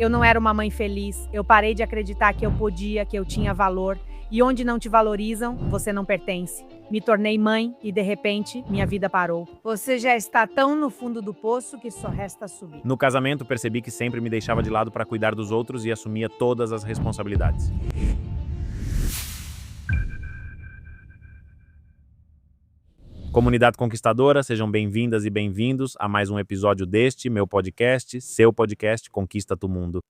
Eu não era uma mãe feliz, eu parei de acreditar que eu podia, que eu tinha valor. E onde não te valorizam, você não pertence. Me tornei mãe e, de repente, minha vida parou. Você já está tão no fundo do poço que só resta subir. No casamento, percebi que sempre me deixava de lado para cuidar dos outros e assumia todas as responsabilidades. Comunidade Conquistadora, sejam bem-vindas e bem-vindos a mais um episódio deste meu podcast, seu podcast Conquista tu Mundo.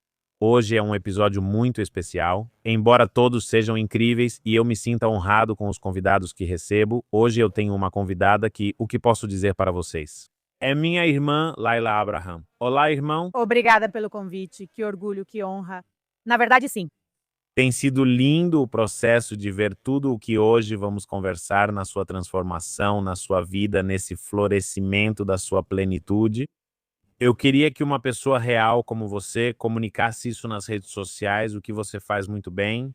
Hoje é um episódio muito especial. Embora todos sejam incríveis e eu me sinta honrado com os convidados que recebo, hoje eu tenho uma convidada que, o que posso dizer para vocês? É minha irmã, Laila Abraham. Olá, irmão. Obrigada pelo convite, que orgulho, que honra. Na verdade, sim. Tem sido lindo o processo de ver tudo o que hoje vamos conversar na sua transformação, na sua vida, nesse florescimento da sua plenitude. Eu queria que uma pessoa real como você comunicasse isso nas redes sociais, o que você faz muito bem,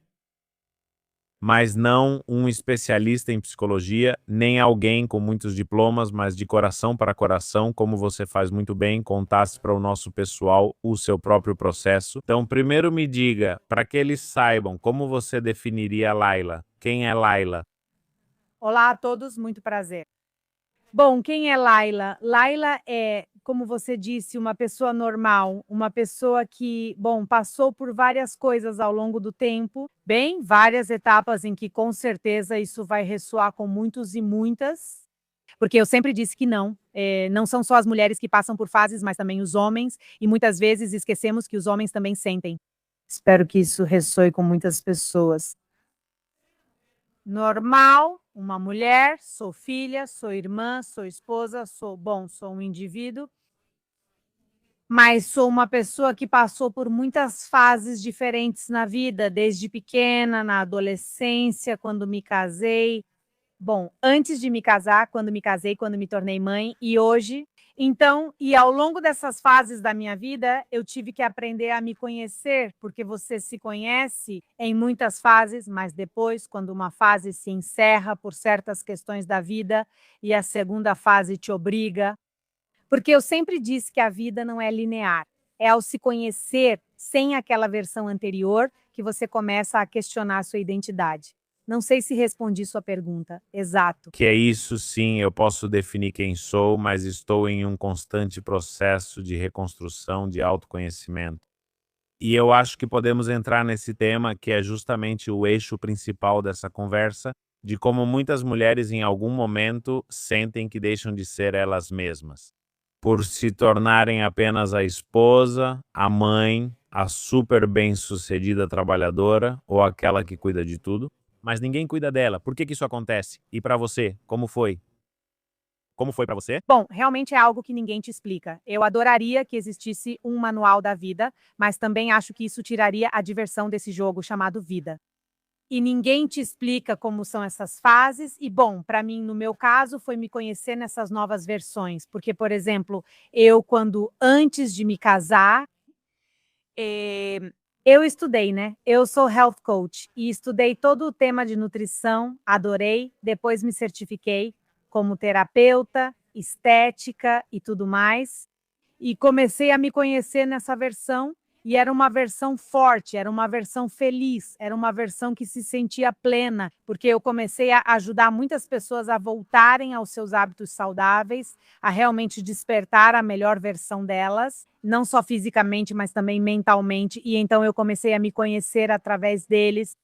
mas não um especialista em psicologia, nem alguém com muitos diplomas, mas de coração para coração, como você faz muito bem, contasse para o nosso pessoal o seu próprio processo. Então, primeiro me diga, para que eles saibam, como você definiria a Laila? Quem é Laila? Olá a todos, muito prazer. Bom, quem é Laila? Laila é, como você disse, uma pessoa normal, uma pessoa que, bom, passou por várias coisas ao longo do tempo, bem, várias etapas em que com certeza isso vai ressoar com muitos e muitas, porque eu sempre disse que não, não são só as mulheres que passam por fases, mas também os homens, e muitas vezes esquecemos que os homens também sentem. Espero que isso ressoe com muitas pessoas. Normal, uma mulher, sou filha, sou irmã, sou esposa, sou um indivíduo, mas sou uma pessoa que passou por muitas fases diferentes na vida, desde pequena, na adolescência, quando me casei. Bom, antes de me casar, quando me casei, quando me tornei mãe e hoje. Então, e ao longo dessas fases da minha vida, eu tive que aprender a me conhecer, porque você se conhece em muitas fases, mas depois, quando uma fase se encerra por certas questões da vida e a segunda fase te obriga, porque eu sempre disse que a vida não é linear. É ao se conhecer sem aquela versão anterior que você começa a questionar a sua identidade. Não sei se respondi sua pergunta. Exato. Que é isso sim, eu posso definir quem sou, mas estou em um constante processo de reconstrução, de autoconhecimento. E eu acho que podemos entrar nesse tema que é justamente o eixo principal dessa conversa, de como muitas mulheres em algum momento sentem que deixam de ser elas mesmas, por se tornarem apenas a esposa, a mãe, a super bem-sucedida trabalhadora ou aquela que cuida de tudo, mas ninguém cuida dela. Por que que isso acontece? E para você, como foi? Como foi para você? Bom, realmente é algo que ninguém te explica. Eu adoraria que existisse um manual da vida, mas também acho que isso tiraria a diversão desse jogo chamado vida. E ninguém te explica como são essas fases. E, bom, para mim, no meu caso, foi me conhecer nessas novas versões. Porque, por exemplo, eu, quando antes de me casar, eu estudei, né? Eu sou health coach e estudei todo o tema de nutrição, adorei. Depois me certifiquei como terapeuta, estética e tudo mais. E comecei a me conhecer nessa versão, e era uma versão forte, era uma versão feliz, era uma versão que se sentia plena, porque eu comecei a ajudar muitas pessoas a voltarem aos seus hábitos saudáveis, a realmente despertar a melhor versão delas, não só fisicamente, mas também mentalmente, e então eu comecei a me conhecer através deles.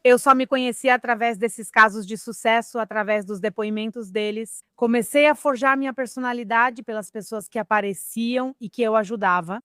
Eu só me conhecia através desses casos de sucesso, através dos depoimentos deles. Comecei a forjar minha personalidade pelas pessoas que apareciam e que eu ajudava.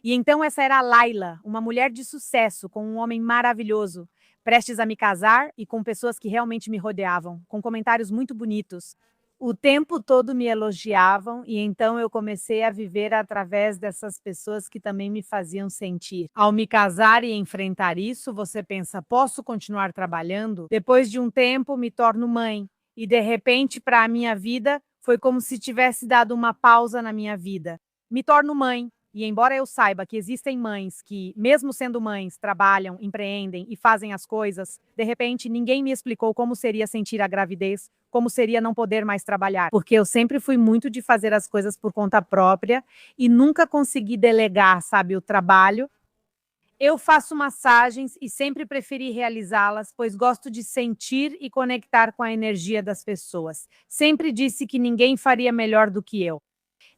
E então essa era a Laila, uma mulher de sucesso, com um homem maravilhoso, prestes a me casar e com pessoas que realmente me rodeavam, com comentários muito bonitos. O tempo todo me elogiavam e então eu comecei a viver através dessas pessoas que também me faziam sentir. Ao me casar e enfrentar isso, você pensa, posso continuar trabalhando? Depois de um tempo, me torno mãe e de repente, para a minha vida, foi como se tivesse dado uma pausa na minha vida. Me torno mãe. E embora eu saiba que existem mães que, mesmo sendo mães, trabalham, empreendem e fazem as coisas, de repente ninguém me explicou como seria sentir a gravidez, como seria não poder mais trabalhar. Porque eu sempre fui muito de fazer as coisas por conta própria e nunca consegui delegar, sabe, o trabalho. Eu faço massagens e sempre preferi realizá-las, pois gosto de sentir e conectar com a energia das pessoas. Sempre disse que ninguém faria melhor do que eu.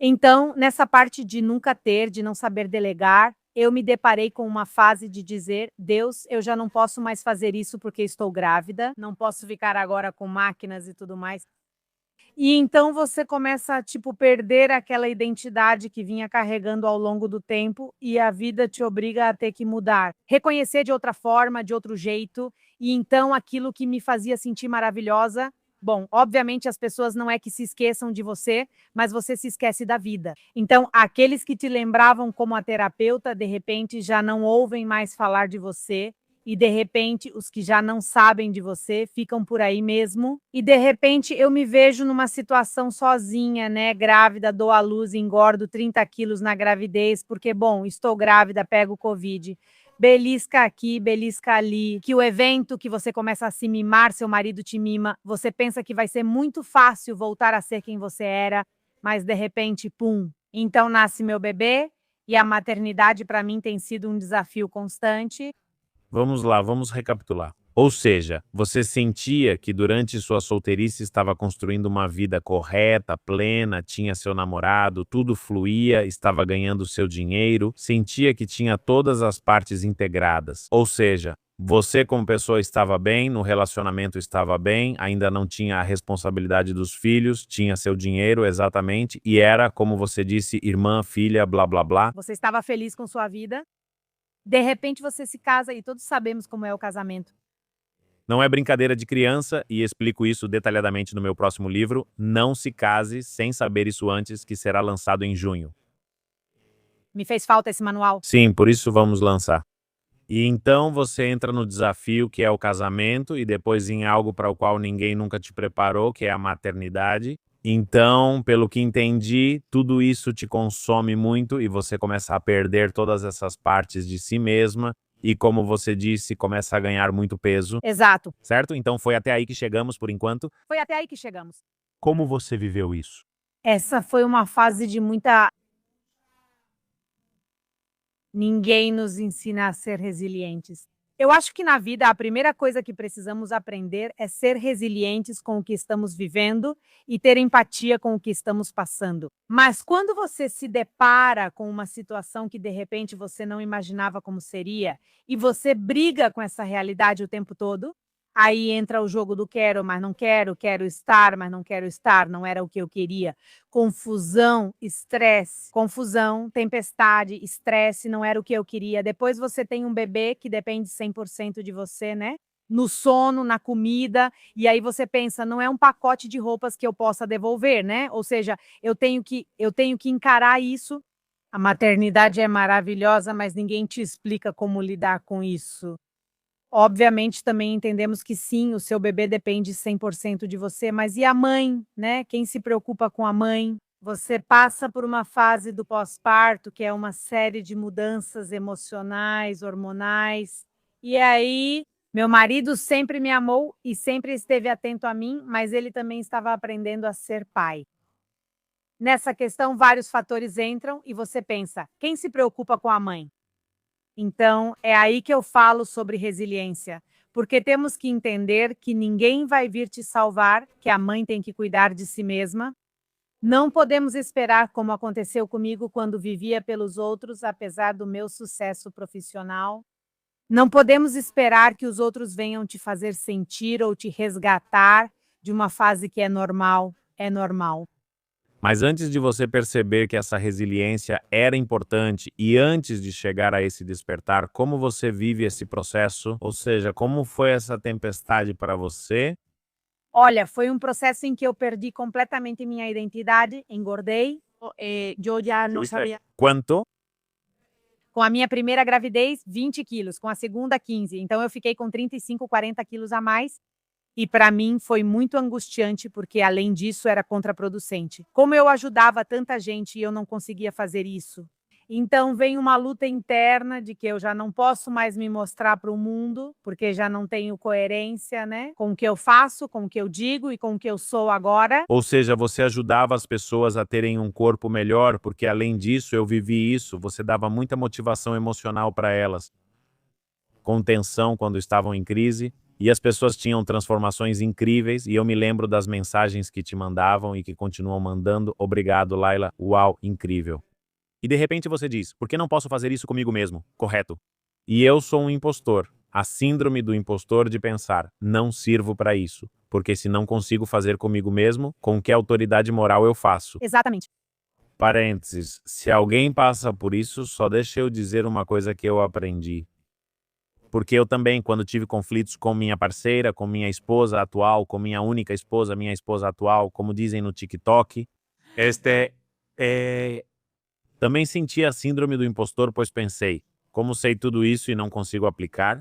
Então, nessa parte de nunca ter, de não saber delegar, eu me deparei com uma fase de dizer: Deus, eu já não posso mais fazer isso porque estou grávida, não posso ficar agora com máquinas e tudo mais. E então você começa a, tipo, perder aquela identidade que vinha carregando ao longo do tempo e a vida te obriga a ter que mudar. Reconhecer de outra forma, de outro jeito, e então aquilo que me fazia sentir maravilhosa. Bom, obviamente as pessoas não é que se esqueçam de você, mas você se esquece da vida. Então, aqueles que te lembravam como a terapeuta, de repente já não ouvem mais falar de você. E de repente, os que já não sabem de você ficam por aí mesmo. E de repente, eu me vejo numa situação sozinha, né? Grávida, dou à luz, engordo 30 quilos na gravidez, porque, bom, estou grávida, pego Covid. Belisca aqui, belisca ali. Que o evento que você começa a se mimar, seu marido te mima, você pensa que vai ser muito fácil voltar a ser quem você era, mas de repente, pum. Então nasce meu bebê e a maternidade para mim tem sido um desafio constante. Vamos lá, vamos recapitular. Ou seja, você sentia que durante sua solteirice estava construindo uma vida correta, plena, tinha seu namorado, tudo fluía, estava ganhando seu dinheiro, sentia que tinha todas as partes integradas. Ou seja, você como pessoa estava bem, no relacionamento estava bem, ainda não tinha a responsabilidade dos filhos, tinha seu dinheiro exatamente, e era, como você disse, irmã, filha, blá blá blá. Você estava feliz com sua vida. De repente você se casa e todos sabemos como é o casamento. Não é brincadeira de criança e explico isso detalhadamente no meu próximo livro. Não se case sem saber isso antes, que será lançado em junho. Me fez falta esse manual. Sim, por isso vamos lançar. E então você entra no desafio que é o casamento e depois em algo para o qual ninguém nunca te preparou, que é a maternidade. Então, pelo que entendi, tudo isso te consome muito e você começa a perder todas essas partes de si mesma e, como você disse, começa a ganhar muito peso, Exato. certo? Então foi até aí que chegamos por enquanto. Foi até aí que chegamos. Como você viveu isso? Essa foi uma fase de muita. Ninguém nos ensina a ser resilientes. Eu acho que na vida a primeira coisa que precisamos aprender é ser resilientes com o que estamos vivendo e ter empatia com o que estamos passando. Mas quando você se depara com uma situação que de repente você não imaginava como seria e você briga com essa realidade o tempo todo, aí entra o jogo do quero, mas não quero, quero estar, mas não quero estar, não era o que eu queria. Confusão, estresse, confusão, tempestade, estresse, não era o que eu queria. Depois você tem um bebê que depende 100% de você, né? No sono, na comida, e aí você pensa, não é um pacote de roupas que eu possa devolver, né? Ou seja, eu tenho que encarar isso. A maternidade é maravilhosa, mas ninguém te explica como lidar com isso. Obviamente, também entendemos que sim, o seu bebê depende 100% de você, mas e a mãe, né? Quem se preocupa com a mãe? Você passa por uma fase do pós-parto, que é uma série de mudanças emocionais, hormonais. E aí, meu marido sempre me amou e sempre esteve atento a mim, mas ele também estava aprendendo a ser pai. Nessa questão, vários fatores entram e você pensa: quem se preocupa com a mãe? Então, é aí que eu falo sobre resiliência, porque temos que entender que ninguém vai vir te salvar, que a mãe tem que cuidar de si mesma. Não podemos esperar como aconteceu comigo quando vivia pelos outros, apesar do meu sucesso profissional. Não podemos esperar que os outros venham te fazer sentir ou te resgatar de uma fase que é normal. É normal. Mas antes de você perceber que essa resiliência era importante e antes de chegar a esse despertar, como você vive esse processo? Ou seja, como foi essa tempestade para você? Olha, foi um processo em que eu perdi completamente minha identidade, engordei, eu já não sabia. Quanto? Com a minha primeira gravidez, 20 quilos, com a segunda, 15. Então eu fiquei com 35, 40 quilos a mais. E para mim foi muito angustiante, porque além disso era contraproducente. Como eu ajudava tanta gente e eu não conseguia fazer isso? Então vem uma luta interna de que eu já não posso mais me mostrar para o mundo, porque já não tenho coerência, né, com o que eu faço, com o que eu digo e com o que eu sou agora. Ou seja, você ajudava as pessoas a terem um corpo melhor, porque além disso eu vivi isso, você dava muita motivação emocional para elas, contenção quando estavam em crise, e as pessoas tinham transformações incríveis, e eu me lembro das mensagens que te mandavam e que continuam mandando. Obrigado, Laila. Uau, incrível. E de repente você diz, por que não posso fazer isso comigo mesmo? Correto. E eu sou um impostor. A síndrome do impostor de pensar, não sirvo para isso, porque se não consigo fazer comigo mesmo, com que autoridade moral eu faço? Exatamente. Parênteses, se alguém passa por isso, só deixa eu dizer uma coisa que eu aprendi. Porque eu também, quando tive conflitos com minha parceira, com minha esposa atual, com minha única esposa, minha esposa atual, como dizem no TikTok, é, também senti a síndrome do impostor, pois pensei, como sei tudo isso e não consigo aplicar?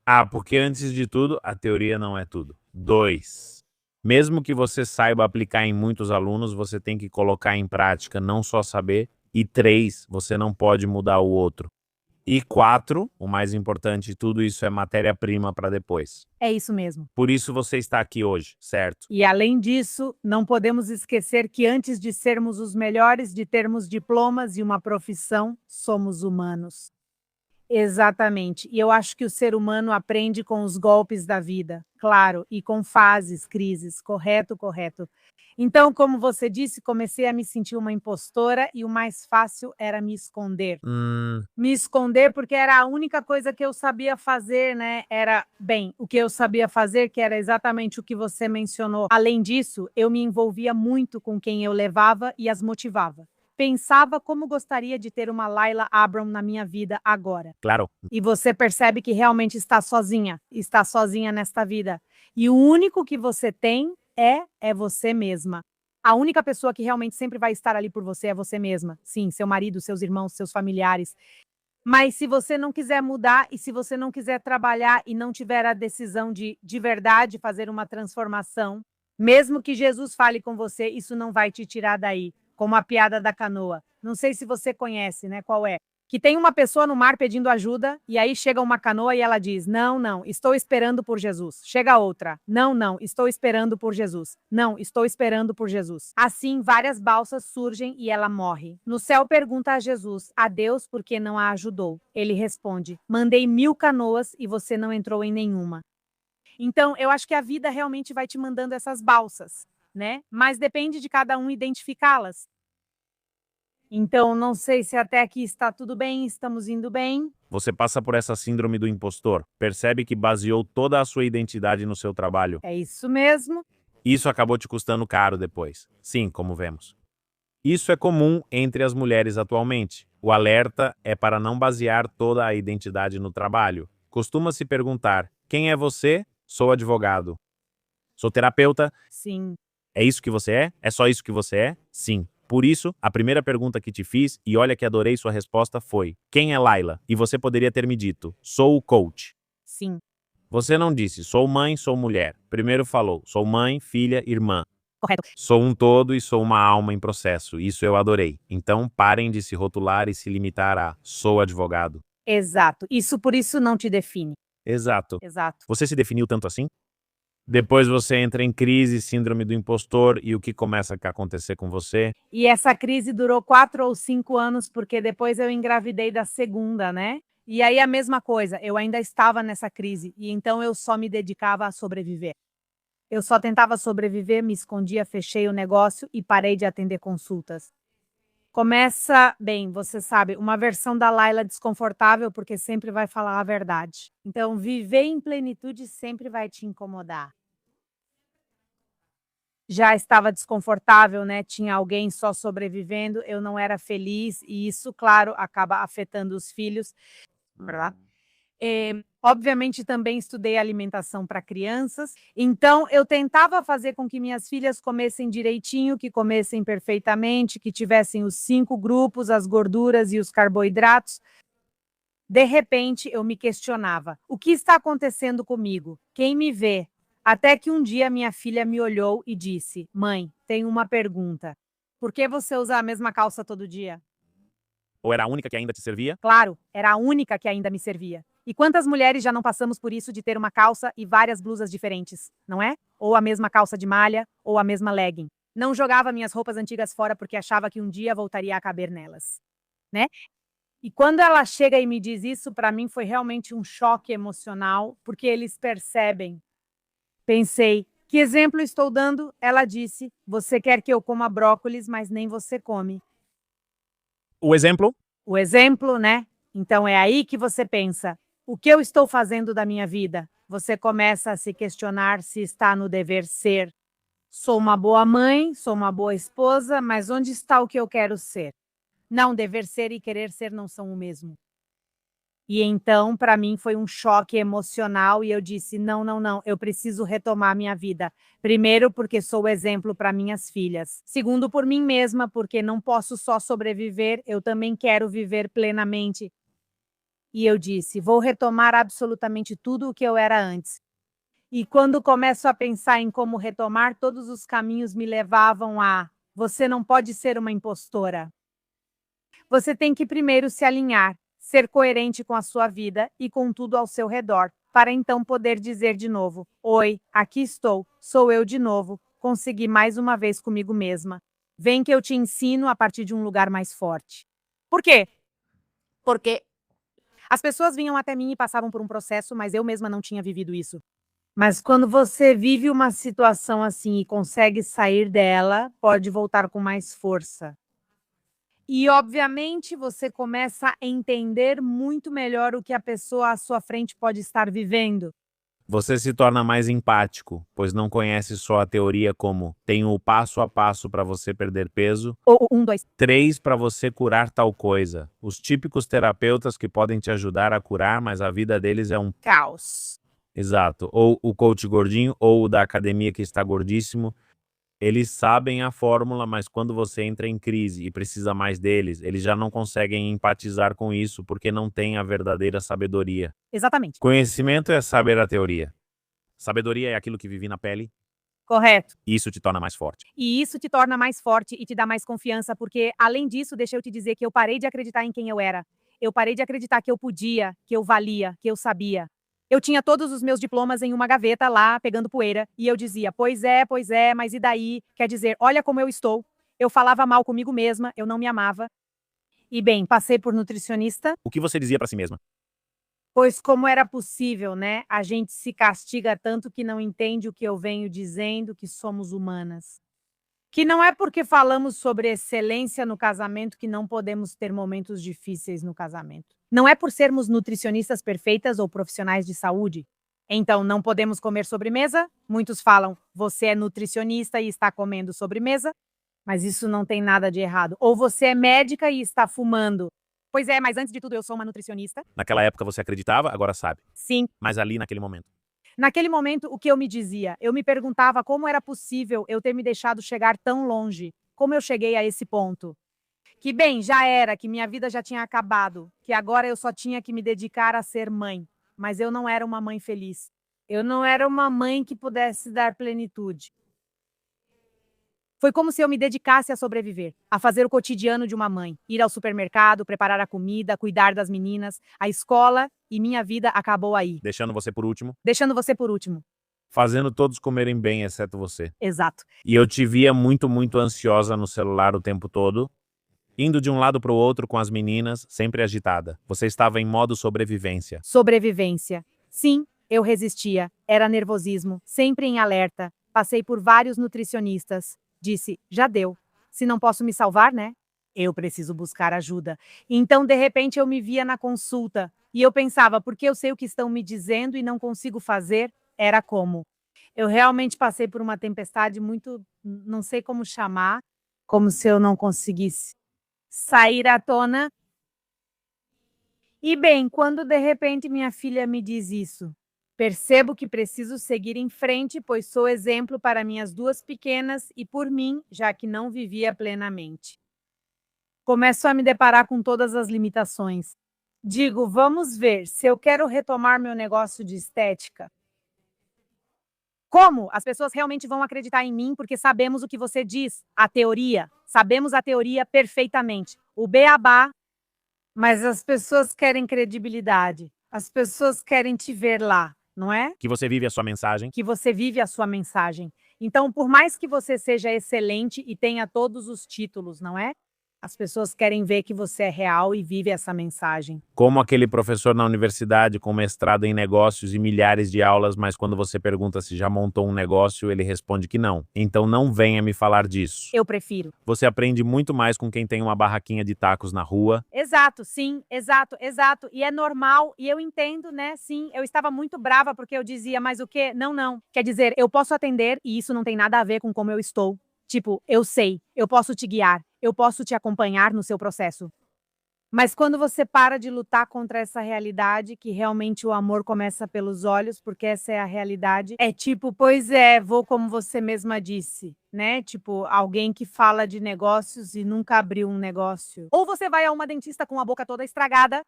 Ah, porque antes de tudo, a teoria não é tudo. 2. Mesmo que você saiba aplicar em muitos alunos, você tem que colocar em prática, não só saber. E 3, você não pode mudar o outro. E 4, o mais importante, tudo isso é matéria-prima para depois. É isso mesmo. Por isso você está aqui hoje, certo? E além disso, não podemos esquecer que antes de sermos os melhores, de termos diplomas e uma profissão, somos humanos. Exatamente. E eu acho que o ser humano aprende com os golpes da vida, claro, e com fases, crises, correto, correto. Então, como você disse, comecei a me sentir uma impostora e o mais fácil era me esconder. Me esconder porque era a única coisa que eu sabia fazer, né, era, bem, o que eu sabia fazer, que era exatamente o que você mencionou. Além disso, eu me envolvia muito com quem eu levava e as motivava. Pensava como gostaria de ter uma Laila Abram na minha vida agora. Claro. E você percebe que realmente está sozinha nesta vida. E o único que você tem é você mesma. A única pessoa que realmente sempre vai estar ali por você é você mesma. Sim, seu marido, seus irmãos, seus familiares. Mas se você não quiser mudar e se você não quiser trabalhar e não tiver a decisão de verdade fazer uma transformação, mesmo que Jesus fale com você, isso não vai te tirar daí, como a piada da canoa. Não sei se você conhece, né, qual é? Que tem uma pessoa no mar pedindo ajuda, e aí chega uma canoa e ela diz: "Não, não, estou esperando por Jesus". Chega outra: "Não, não, estou esperando por Jesus". "Não, estou esperando por Jesus". Assim, várias balsas surgem e ela morre. No céu pergunta a Jesus: "A Deus por que não a ajudou?". Ele responde: "Mandei 1000 canoas e você não entrou em nenhuma". Então, eu acho que a vida realmente vai te mandando essas balsas, né? Mas depende de cada um identificá-las. Então, não sei se até aqui está tudo bem, estamos indo bem. Você passa por essa síndrome do impostor. Percebe que baseou toda a sua identidade no seu trabalho. É isso mesmo. Isso acabou te custando caro depois. Sim, como vemos. Isso é comum entre as mulheres atualmente. O alerta é para não basear toda a identidade no trabalho. Costuma-se perguntar: quem é você? Sou advogado. Sou terapeuta? Sim. É isso que você é? É só isso que você é? Sim. Por isso, a primeira pergunta que te fiz, e olha que adorei sua resposta, foi: quem é Laila? E você poderia ter me dito: sou o coach. Sim. Você não disse: sou mãe, sou mulher. Primeiro falou: sou mãe, filha, irmã. Correto. Sou um todo e sou uma alma em processo. Isso eu adorei. Então, parem de se rotular e se limitar a sou advogado. Exato. Isso por isso não te define. Exato. Exato. Você se definiu tanto assim? Depois você entra em crise, síndrome do impostor, e o que começa a acontecer com você? E essa crise durou 4 ou 5 anos, porque depois eu engravidei da segunda, né? E aí a mesma coisa, eu ainda estava nessa crise, e então eu só me dedicava a sobreviver. Eu só tentava sobreviver, me escondia, fechei o negócio e parei de atender consultas. Começa, bem, você sabe, uma versão da Laila desconfortável, porque sempre vai falar a verdade. Então, viver em plenitude sempre vai te incomodar. Já estava desconfortável, né, tinha alguém só sobrevivendo, eu não era feliz e isso, claro, acaba afetando os filhos, tá. Obviamente também estudei alimentação para crianças, então eu tentava fazer com que minhas filhas comessem direitinho, que comessem perfeitamente, que tivessem os 5 grupos, as gorduras e os carboidratos. De repente, eu me questionava: o que está acontecendo comigo? Quem me vê? Até que um dia minha filha me olhou e disse: "Mãe, tenho uma pergunta. Por que você usa a mesma calça todo dia?" Ou era a única que ainda te servia? Claro, era a única que ainda me servia. E quantas mulheres já não passamos por isso de ter uma calça e várias blusas diferentes, não é? Ou a mesma calça de malha, ou a mesma legging. Não jogava minhas roupas antigas fora porque achava que um dia voltaria a caber nelas, né? E quando ela chega e me diz isso, para mim foi realmente um choque emocional, porque eles percebem. Pensei, que exemplo estou dando? Ela disse, você quer que eu coma brócolis, mas nem você come. O exemplo? O exemplo, né? Então é aí que você pensa, o que eu estou fazendo da minha vida? Você começa a se questionar se está no dever ser. Sou uma boa mãe, sou uma boa esposa, mas onde está o que eu quero ser? Não, dever ser e querer ser não são o mesmo. E então, para mim, foi um choque emocional e eu disse, não, não, não, eu preciso retomar minha vida. Primeiro, porque sou exemplo para minhas filhas. Segundo, por mim mesma, porque não posso só sobreviver, eu também quero viver plenamente. E eu disse, vou retomar absolutamente tudo o que eu era antes. E quando começo a pensar em como retomar, todos os caminhos me levavam a, você não pode ser uma impostora. Você tem que primeiro se alinhar, ser coerente com a sua vida e com tudo ao seu redor, para então poder dizer de novo: oi, aqui estou, sou eu de novo, consegui mais uma vez comigo mesma. Vem que eu te ensino a partir de um lugar mais forte. Por quê? Porque as pessoas vinham até mim e passavam por um processo, mas eu mesma não tinha vivido isso. Mas quando você vive uma situação assim e consegue sair dela, pode voltar com mais força. E, obviamente, você começa a entender muito melhor o que a pessoa à sua frente pode estar vivendo. Você se torna mais empático, pois não conhece só a teoria como tenho o passo a passo para você perder peso, Ou 2. 3 para você curar tal coisa. Os típicos terapeutas que podem te ajudar a curar, mas a vida deles é um Caos. exato. Ou o coach gordinho, ou o da academia que está gordíssimo. Eles sabem a fórmula, mas quando você entra em crise e precisa mais deles, eles já não conseguem empatizar com isso porque não têm a verdadeira sabedoria. Exatamente. Conhecimento é saber a teoria. Sabedoria é aquilo que vive na pele, Correto. e isso te torna mais forte. E isso te torna mais forte e te dá mais confiança, porque, além disso, deixa eu te dizer que eu parei de acreditar em quem eu era. Eu parei de acreditar que eu podia, que eu valia, que eu sabia. Eu tinha todos os meus diplomas em uma gaveta lá, pegando poeira, e eu dizia, pois é, mas e daí? Quer dizer, olha como eu estou. Eu falava mal comigo mesma, eu não me amava. E bem, passei por nutricionista, O que você dizia para si mesma? pois como era possível, né? A gente se castiga tanto que não entende o que eu venho dizendo, que somos humanas. Que não é porque falamos sobre excelência no casamento que não podemos ter momentos difíceis no casamento. Não é por sermos nutricionistas perfeitas ou profissionais de saúde. Então, não podemos comer sobremesa? Muitos falam, você é nutricionista e está comendo sobremesa, mas isso não tem nada de errado. Ou você é médica e está fumando. Pois é, mas antes de tudo eu sou uma nutricionista. Naquela época você acreditava, agora sabe. Sim. Mas ali naquele momento. Naquele momento, o que eu me dizia? Eu me perguntava como era possível eu ter me deixado chegar tão longe. Como eu cheguei a esse ponto? Que bem, já era, que minha vida já tinha acabado, que agora eu só tinha que me dedicar a ser mãe. Mas eu não era uma mãe feliz. Eu não era uma mãe que pudesse dar plenitude. Foi como se eu me dedicasse a sobreviver, a fazer o cotidiano de uma mãe, ir ao supermercado, preparar a comida, cuidar das meninas, a escola, e minha vida acabou aí, Deixando você por último. deixando você por último. Fazendo todos comerem bem, exceto você. Exato. E eu te via muito, muito ansiosa no celular o tempo todo, indo de um lado para o outro com as meninas, sempre agitada. Você estava em modo sobrevivência. Sobrevivência. Sim, eu resistia. Era nervosismo, sempre em alerta. Passei por vários nutricionistas. Disse, já deu. Se não posso me salvar, né? Eu preciso buscar ajuda. Então, de repente, eu me via na consulta. E eu pensava, porque eu sei o que estão me dizendo e não consigo fazer, era como. Eu realmente passei por uma tempestade muito, não sei como chamar, como se eu não conseguisse sair à tona. E bem, quando de repente minha filha me diz isso, percebo que preciso seguir em frente, pois sou exemplo para minhas duas pequenas e por mim, já que não vivia plenamente. Começo a me deparar com todas as limitações. Digo, vamos ver, se eu quero retomar meu negócio de estética, como as pessoas realmente vão acreditar em mim porque sabemos o que você diz, a teoria. Sabemos a teoria perfeitamente. O beabá Mas as pessoas querem credibilidade. As pessoas querem te ver lá, não é? Que você vive a sua mensagem. Que você vive a sua mensagem. Então, por mais que você seja excelente e tenha todos os títulos, não é? As pessoas querem ver que você é real e vive essa mensagem. Como aquele professor na universidade com mestrado em negócios e milhares de aulas, mas quando você pergunta se já montou um negócio, ele responde que não. Então não venha me falar disso. Eu prefiro. Você aprende muito mais com quem tem uma barraquinha de tacos na rua. Exato, sim, exato, exato. E é normal, e eu entendo, né? Sim, eu estava muito brava porque eu dizia, mas o quê? Não, não. Quer dizer, eu posso atender e isso não tem nada a ver com como eu estou. Tipo, eu sei, eu posso te guiar, eu posso te acompanhar no seu processo. Mas quando você para de lutar contra essa realidade, que realmente o amor começa pelos olhos, porque essa é a realidade, é tipo, pois é, vou como você mesma disse, né? Tipo, alguém que fala de negócios e nunca abriu um negócio. Ou você vai a uma dentista com a boca toda estragada,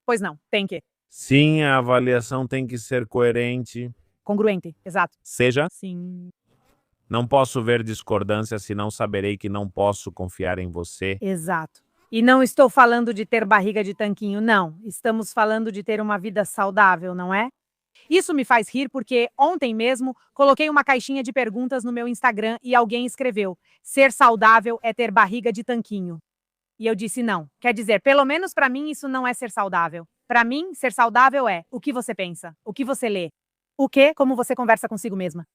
pois não, tem que. Sim, a avaliação tem que ser coerente. Congruente, exato. Seja, Sim. não posso ver discordância, senão saberei que não posso confiar em você. Exato. E não estou falando de ter barriga de tanquinho, não. Estamos falando de ter uma vida saudável, não é? Isso me faz rir porque ontem mesmo coloquei uma caixinha de perguntas no meu Instagram e alguém escreveu: ser saudável é ter barriga de tanquinho. E eu disse não. Quer dizer, pelo menos para mim isso não é ser saudável. Para mim, ser saudável é o que você pensa, o que você lê, o que, como você conversa consigo mesma.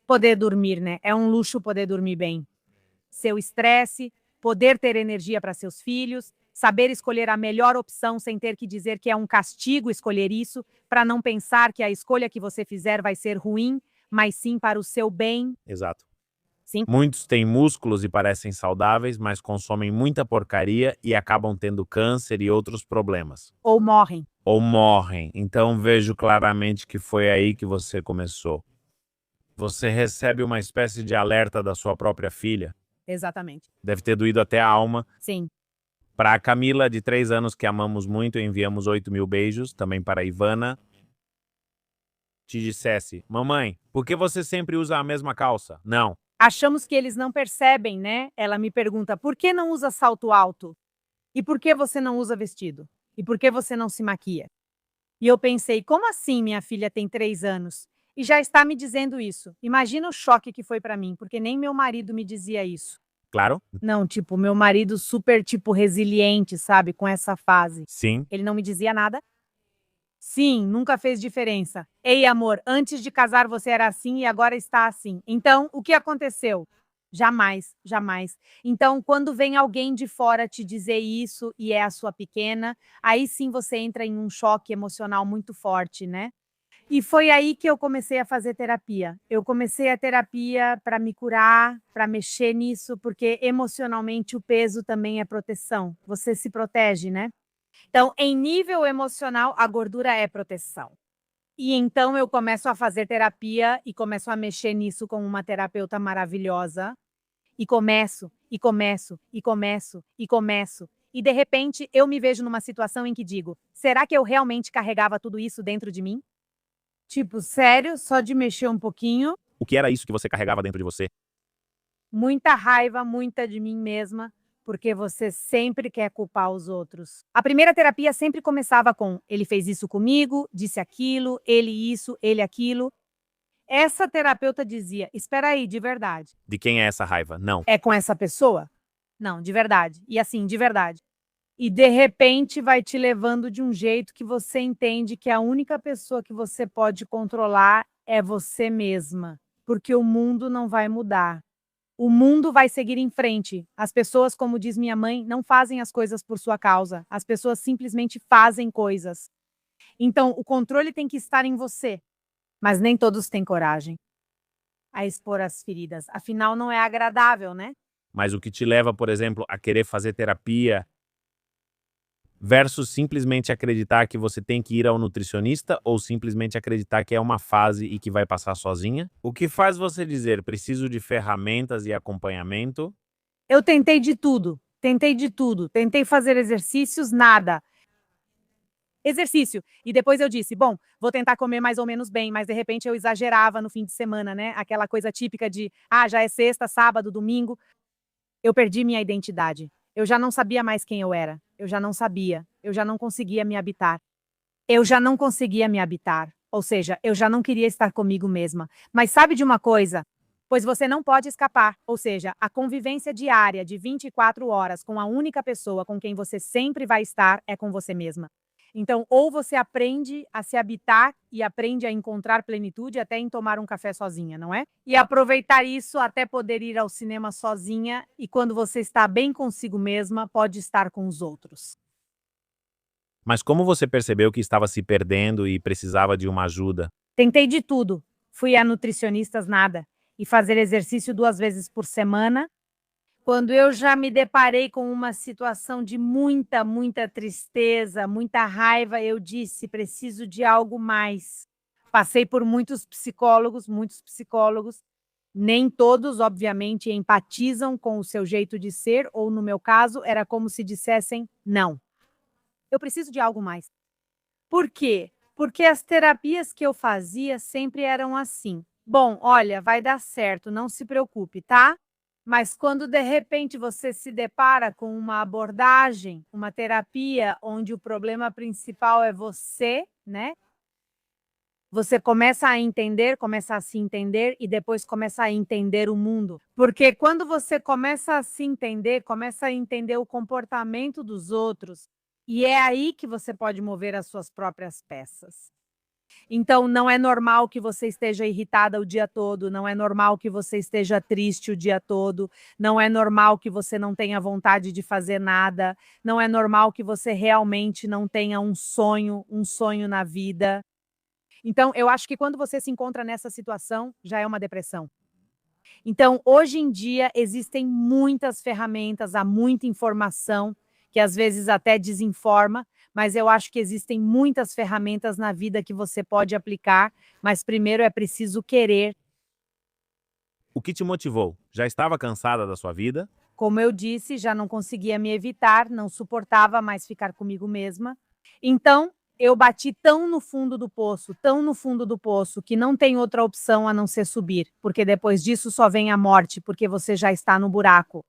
Poder dormir, né? É um luxo poder dormir bem. Seu estresse, poder ter energia para seus filhos, saber escolher a melhor opção sem ter que dizer que é um castigo escolher isso, para não pensar que a escolha que você fizer vai ser ruim, mas sim para o seu bem. Exato. Sim. Muitos têm músculos e parecem saudáveis, mas consomem muita porcaria e acabam tendo câncer e outros problemas. Ou morrem. Ou morrem. Então vejo claramente que foi aí que você começou. Você recebe uma espécie de alerta da sua própria filha. Exatamente. Deve ter doído até a alma. Sim. Para a Camila, de 3 anos, que amamos muito, enviamos 8.000 beijos. Também para a Ivana. Te dissesse, mamãe, por que você sempre usa a mesma calça? Não. Achamos que eles não percebem, né? Ela me pergunta: por que não usa salto alto? E por que você não usa vestido? E por que você não se maquia? E eu pensei: como assim minha filha tem 3 anos? E já está me dizendo isso. Imagina o choque que foi para mim, porque nem meu marido me dizia isso. Claro? Não, tipo, meu marido super, tipo, resiliente, sabe, com essa fase. Sim. Ele não me dizia nada. Sim, nunca fez diferença. Ei, amor, antes de casar você era assim e agora está assim. Então, o que aconteceu? Jamais, jamais. Então, quando vem alguém de fora te dizer isso e é a sua pequena, aí sim você entra em um choque emocional muito forte, né? E foi aí que eu comecei a fazer terapia. Eu comecei a terapia para me curar, para mexer nisso, porque emocionalmente o peso também é proteção. Você se protege, né? Então, em nível emocional, a gordura é proteção. E então eu começo a fazer terapia e começo a mexer nisso com uma terapeuta maravilhosa. E começo, e começo, e começo, e começo. E de repente eu me vejo numa situação em que digo: será que eu realmente carregava tudo isso dentro de mim? Tipo, sério, só de mexer um pouquinho, O que era isso que você carregava dentro de você? muita raiva, muita de mim mesma, porque você sempre quer culpar os outros. A primeira terapia sempre começava com: ele fez isso comigo, disse aquilo, ele isso, ele aquilo. Essa terapeuta dizia: espera aí, de verdade. De quem é essa raiva? Não. É com essa pessoa? Não, de verdade. E assim, de verdade. E de repente vai te levando de um jeito que você entende que a única pessoa que você pode controlar é você mesma, porque o mundo não vai mudar. O mundo vai seguir em frente. As pessoas, como diz minha mãe, não fazem as coisas por sua causa. As pessoas simplesmente fazem coisas. Então, o controle tem que estar em você. Mas nem todos têm coragem a expor as feridas. Afinal, não é agradável, né? Mas o que te leva, por exemplo, a querer fazer terapia versus simplesmente acreditar que você tem que ir ao nutricionista ou simplesmente acreditar que é uma fase e que vai passar sozinha? O que faz você dizer preciso de ferramentas e acompanhamento? Eu tentei de tudo. Tentei de tudo. Tentei fazer exercícios, nada. Exercício. E depois eu disse: bom, vou tentar comer mais ou menos bem, mas de repente eu exagerava no fim de semana, né? Aquela coisa típica de, já é sexta, sábado, domingo. Eu perdi minha identidade. Eu já não sabia mais quem eu era. Eu já não sabia. eu já não conseguia me habitar. Eu já não conseguia me habitar. Ou seja, eu já não queria estar comigo mesma. Mas sabe de uma coisa? Pois você não pode escapar. Ou seja, a convivência diária de 24 horas com a única pessoa com quem você sempre vai estar é com você mesma. Então, ou você aprende a se habitar e aprende a encontrar plenitude até em tomar um café sozinha, não é? E aproveitar isso até poder ir ao cinema sozinha e quando você está bem consigo mesma, pode estar com os outros. Mas como você percebeu que estava se perdendo e precisava de uma ajuda? Tentei de tudo. Fui a nutricionistas, nada. E fazer exercício 2 vezes por semana. Quando eu já me deparei com uma situação de muita tristeza, muita raiva, eu disse: "Preciso de algo mais". Passei por muitos psicólogos, nem todos, obviamente, empatizam com o seu jeito de ser, ou no meu caso, era como se dissessem: "Não, eu preciso de algo mais". Por quê? Porque as terapias que eu fazia sempre eram assim: "Bom, olha, vai dar certo, não se preocupe, tá?". Mas quando de repente você se depara com uma abordagem, uma terapia onde o problema principal é você, né, você começa a se entender e depois começa a entender o mundo. Porque quando você começa a se entender, começa a entender o comportamento dos outros, e é aí que você pode mover as suas próprias peças. Então, não é normal que você esteja irritada o dia todo, não é normal que você esteja triste o dia todo, não é normal que você não tenha vontade de fazer nada, não é normal que você realmente não tenha um sonho na vida. Então, eu acho que quando você se encontra nessa situação, já é uma depressão. Então, hoje em dia, existem muitas ferramentas, há muita informação, que às vezes até desinforma, mas eu acho que existem muitas ferramentas na vida que você pode aplicar, mas primeiro é preciso querer. O que te motivou? Já estava cansada da sua vida? Como eu disse, já não conseguia me evitar, não suportava mais ficar comigo mesma. Então, eu bati tão no fundo do poço, que não tem outra opção a não ser subir, porque depois disso só vem a morte, porque você já está no buraco.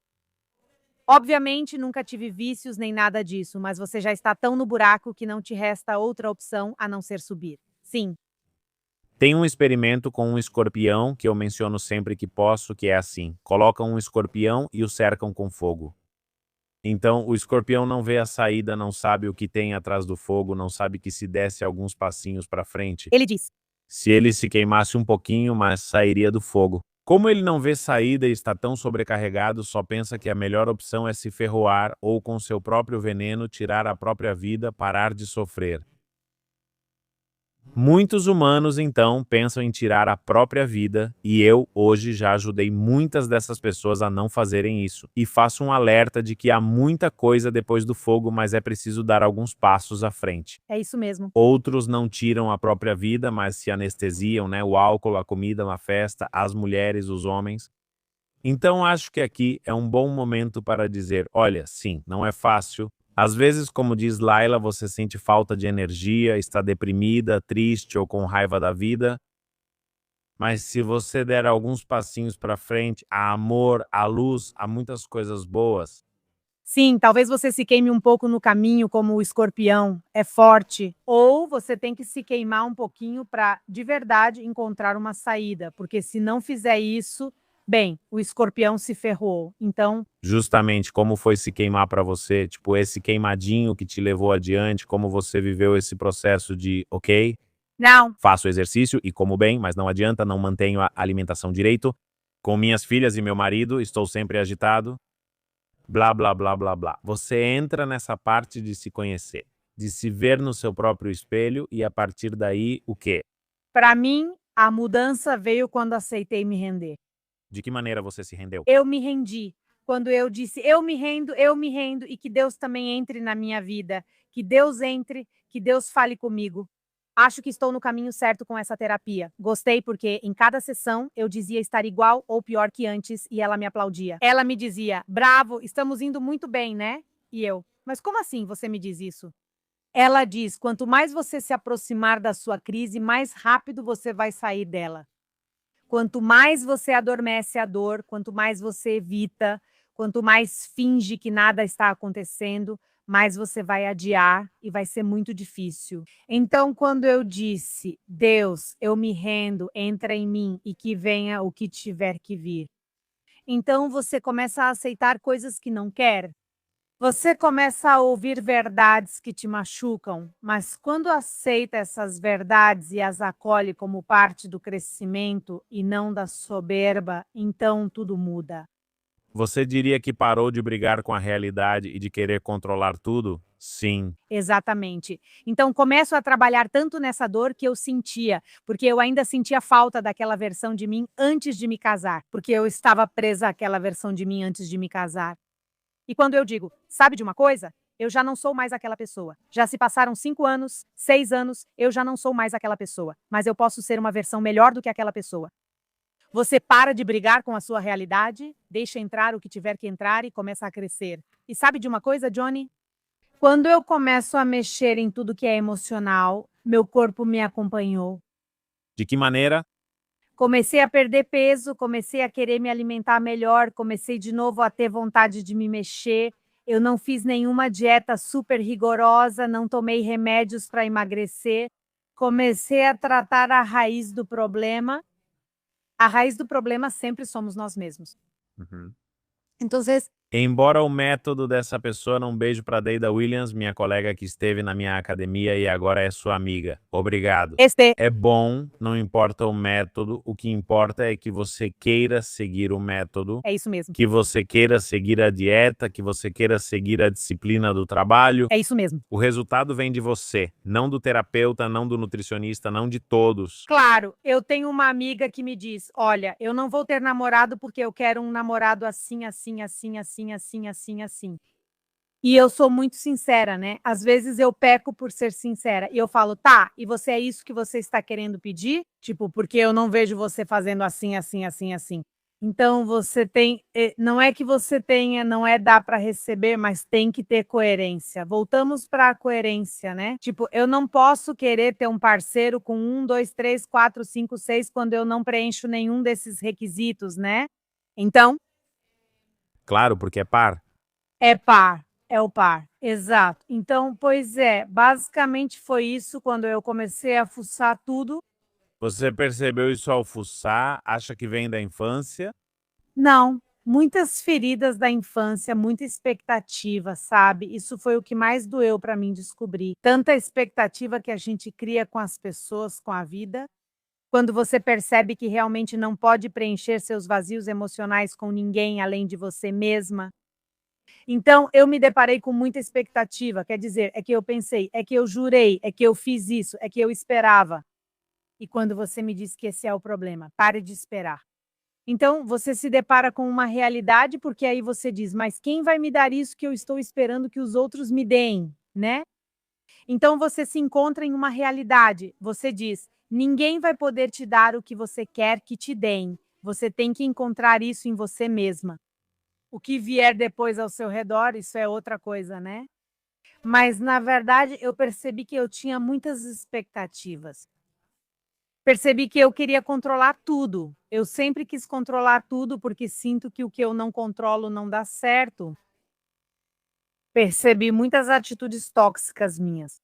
Obviamente, nunca tive vícios nem nada disso, mas você já está tão no buraco que não te resta outra opção a não ser subir. Sim, Tem um experimento com um escorpião que eu menciono sempre que posso, que é assim: colocam um escorpião e o cercam com fogo. Então, o escorpião não vê a saída, não sabe o que tem atrás do fogo, não sabe que se desse alguns passinhos para frente, ele disse. se ele se queimasse um pouquinho, mas sairia do fogo. Como ele não vê saída e está tão sobrecarregado, só pensa que a melhor opção é se ferroar ou com seu próprio veneno tirar a própria vida, parar de sofrer. Muitos humanos, então, pensam em tirar a própria vida, e eu, hoje, já ajudei muitas dessas pessoas a não fazerem isso. E faço um alerta de que há muita coisa depois do fogo, mas é preciso dar alguns passos à frente. É isso mesmo. Outros não tiram a própria vida, mas se anestesiam, né? O álcool, a comida, a festa, as mulheres, os homens. Então, acho que aqui é um bom momento para dizer: olha, sim, não é fácil. Às vezes, como diz Laila, você sente falta de energia, está deprimida, triste ou com raiva da vida. Mas se você der alguns passinhos para frente, há amor, há luz, há muitas coisas boas. Sim, talvez você se queime um pouco no caminho, como o escorpião, é forte. Ou você tem que se queimar um pouquinho para, de verdade, encontrar uma saída, porque se não fizer isso, bem, o escorpião se ferrou. Então, Justamente como foi se queimar para você, tipo, esse queimadinho que te levou adiante, como você viveu esse processo de, ok, não, faço exercício e como bem, mas não adianta, não mantenho a alimentação direito. Com minhas filhas e meu marido, estou sempre agitado. Blá, blá, blá, blá, blá. Você entra nessa parte de se conhecer, de se ver no seu próprio espelho e a partir daí, o quê? para mim, a mudança veio quando aceitei me render. De que maneira você se rendeu? Eu me rendi. Quando eu disse: eu me rendo", e que Deus também entre na minha vida, que Deus entre, que Deus fale comigo. Acho que estou no caminho certo com essa terapia. Gostei porque em cada sessão eu dizia estar igual ou pior que antes e ela me aplaudia. Ela me dizia: "Bravo, estamos indo muito bem, né?" E eu: "Mas como assim você me diz isso?" Ela diz: "Quanto mais você se aproximar da sua crise, mais rápido você vai sair dela. Quanto mais você adormece a dor, quanto mais você evita, quanto mais finge que nada está acontecendo, mais você vai adiar e vai ser muito difícil. Então, quando eu disse: "Deus, eu me rendo, entra em mim e que venha o que tiver que vir", então você começa a aceitar coisas que não quer. Você começa a ouvir verdades que te machucam, mas quando aceita essas verdades e as acolhe como parte do crescimento e não da soberba, então tudo muda. Você diria que parou de brigar com a realidade e de querer controlar tudo? Sim. Exatamente. Então começo a trabalhar tanto nessa dor que eu sentia, porque eu ainda sentia falta daquela versão de mim antes de me casar, porque eu estava presa àquela versão de mim antes de me casar. E quando eu digo: "Sabe de uma coisa? Eu já não sou mais aquela pessoa. Já se passaram 5 anos, 6 anos, eu já não sou mais aquela pessoa, mas eu posso ser uma versão melhor do que aquela pessoa". Você para de brigar com a sua realidade, deixa entrar o que tiver que entrar e começa a crescer. E sabe de uma coisa, Johnny? Quando eu começo a mexer em tudo que é emocional, meu corpo me acompanhou. De que maneira? Comecei a perder peso, comecei a querer me alimentar melhor, comecei de novo a ter vontade de me mexer. Eu não fiz nenhuma dieta super rigorosa, não tomei remédios para emagrecer. Comecei a tratar a raiz do problema. A raiz do problema sempre somos nós mesmos. Uhum. Então, Embora o método dessa pessoa, um beijo para Deida Williams, minha colega que esteve na minha academia e agora é sua amiga. Obrigado. este É bom, não importa o método, o que importa é que você queira seguir o método, é isso mesmo. que você queira seguir a dieta, que você queira seguir a disciplina do trabalho. É isso mesmo. O resultado vem de você, não do terapeuta, não do nutricionista, não de todos. Claro, eu tenho uma amiga que me diz: "Olha, eu não vou ter namorado porque eu quero um namorado assim, assim, assim, assim, assim, assim, assim". E eu sou muito sincera, né, às vezes eu peco por ser sincera e eu falo: "Tá, e você é isso que você está querendo pedir? Tipo, porque eu não vejo você fazendo assim, assim, assim, assim". Então você tem, não é que você tenha, não é dar para receber, mas tem que ter coerência. Voltamos para a coerência, né. Tipo, eu não posso querer ter um parceiro com 2, 3, 4, 5, 6 quando eu não preencho nenhum desses requisitos, né. Então Claro, porque é par. é par, é o par, exato. Então, pois é, basicamente foi isso quando eu comecei a fuçar tudo. Você percebeu isso ao fuçar, acha que vem da infância? Não, muitas feridas da infância, muita expectativa, sabe? Isso foi o que mais doeu para mim descobrir. Tanta expectativa que a gente cria com as pessoas, com a vida, quando você percebe que realmente não pode preencher seus vazios emocionais com ninguém além de você mesma. Então, eu me deparei com muita expectativa, quer dizer, é que eu pensei, é que eu jurei, é que eu fiz isso, é que eu esperava. E quando você me diz que esse é o problema, pare de esperar. Então, você se depara com uma realidade, porque aí você diz: "Mas quem vai me dar isso que eu estou esperando que os outros me deem?", né. Então você se encontra em uma realidade, você diz: "Ninguém vai poder te dar o que você quer que te deem, você tem que encontrar isso em você mesma". O que vier depois ao seu redor, isso é outra coisa, né. Mas na verdade eu percebi que eu tinha muitas expectativas. Percebi que eu queria controlar tudo. Eu sempre quis controlar tudo, porque sinto que o que eu não controlo não dá certo. Percebi muitas atitudes tóxicas minhas.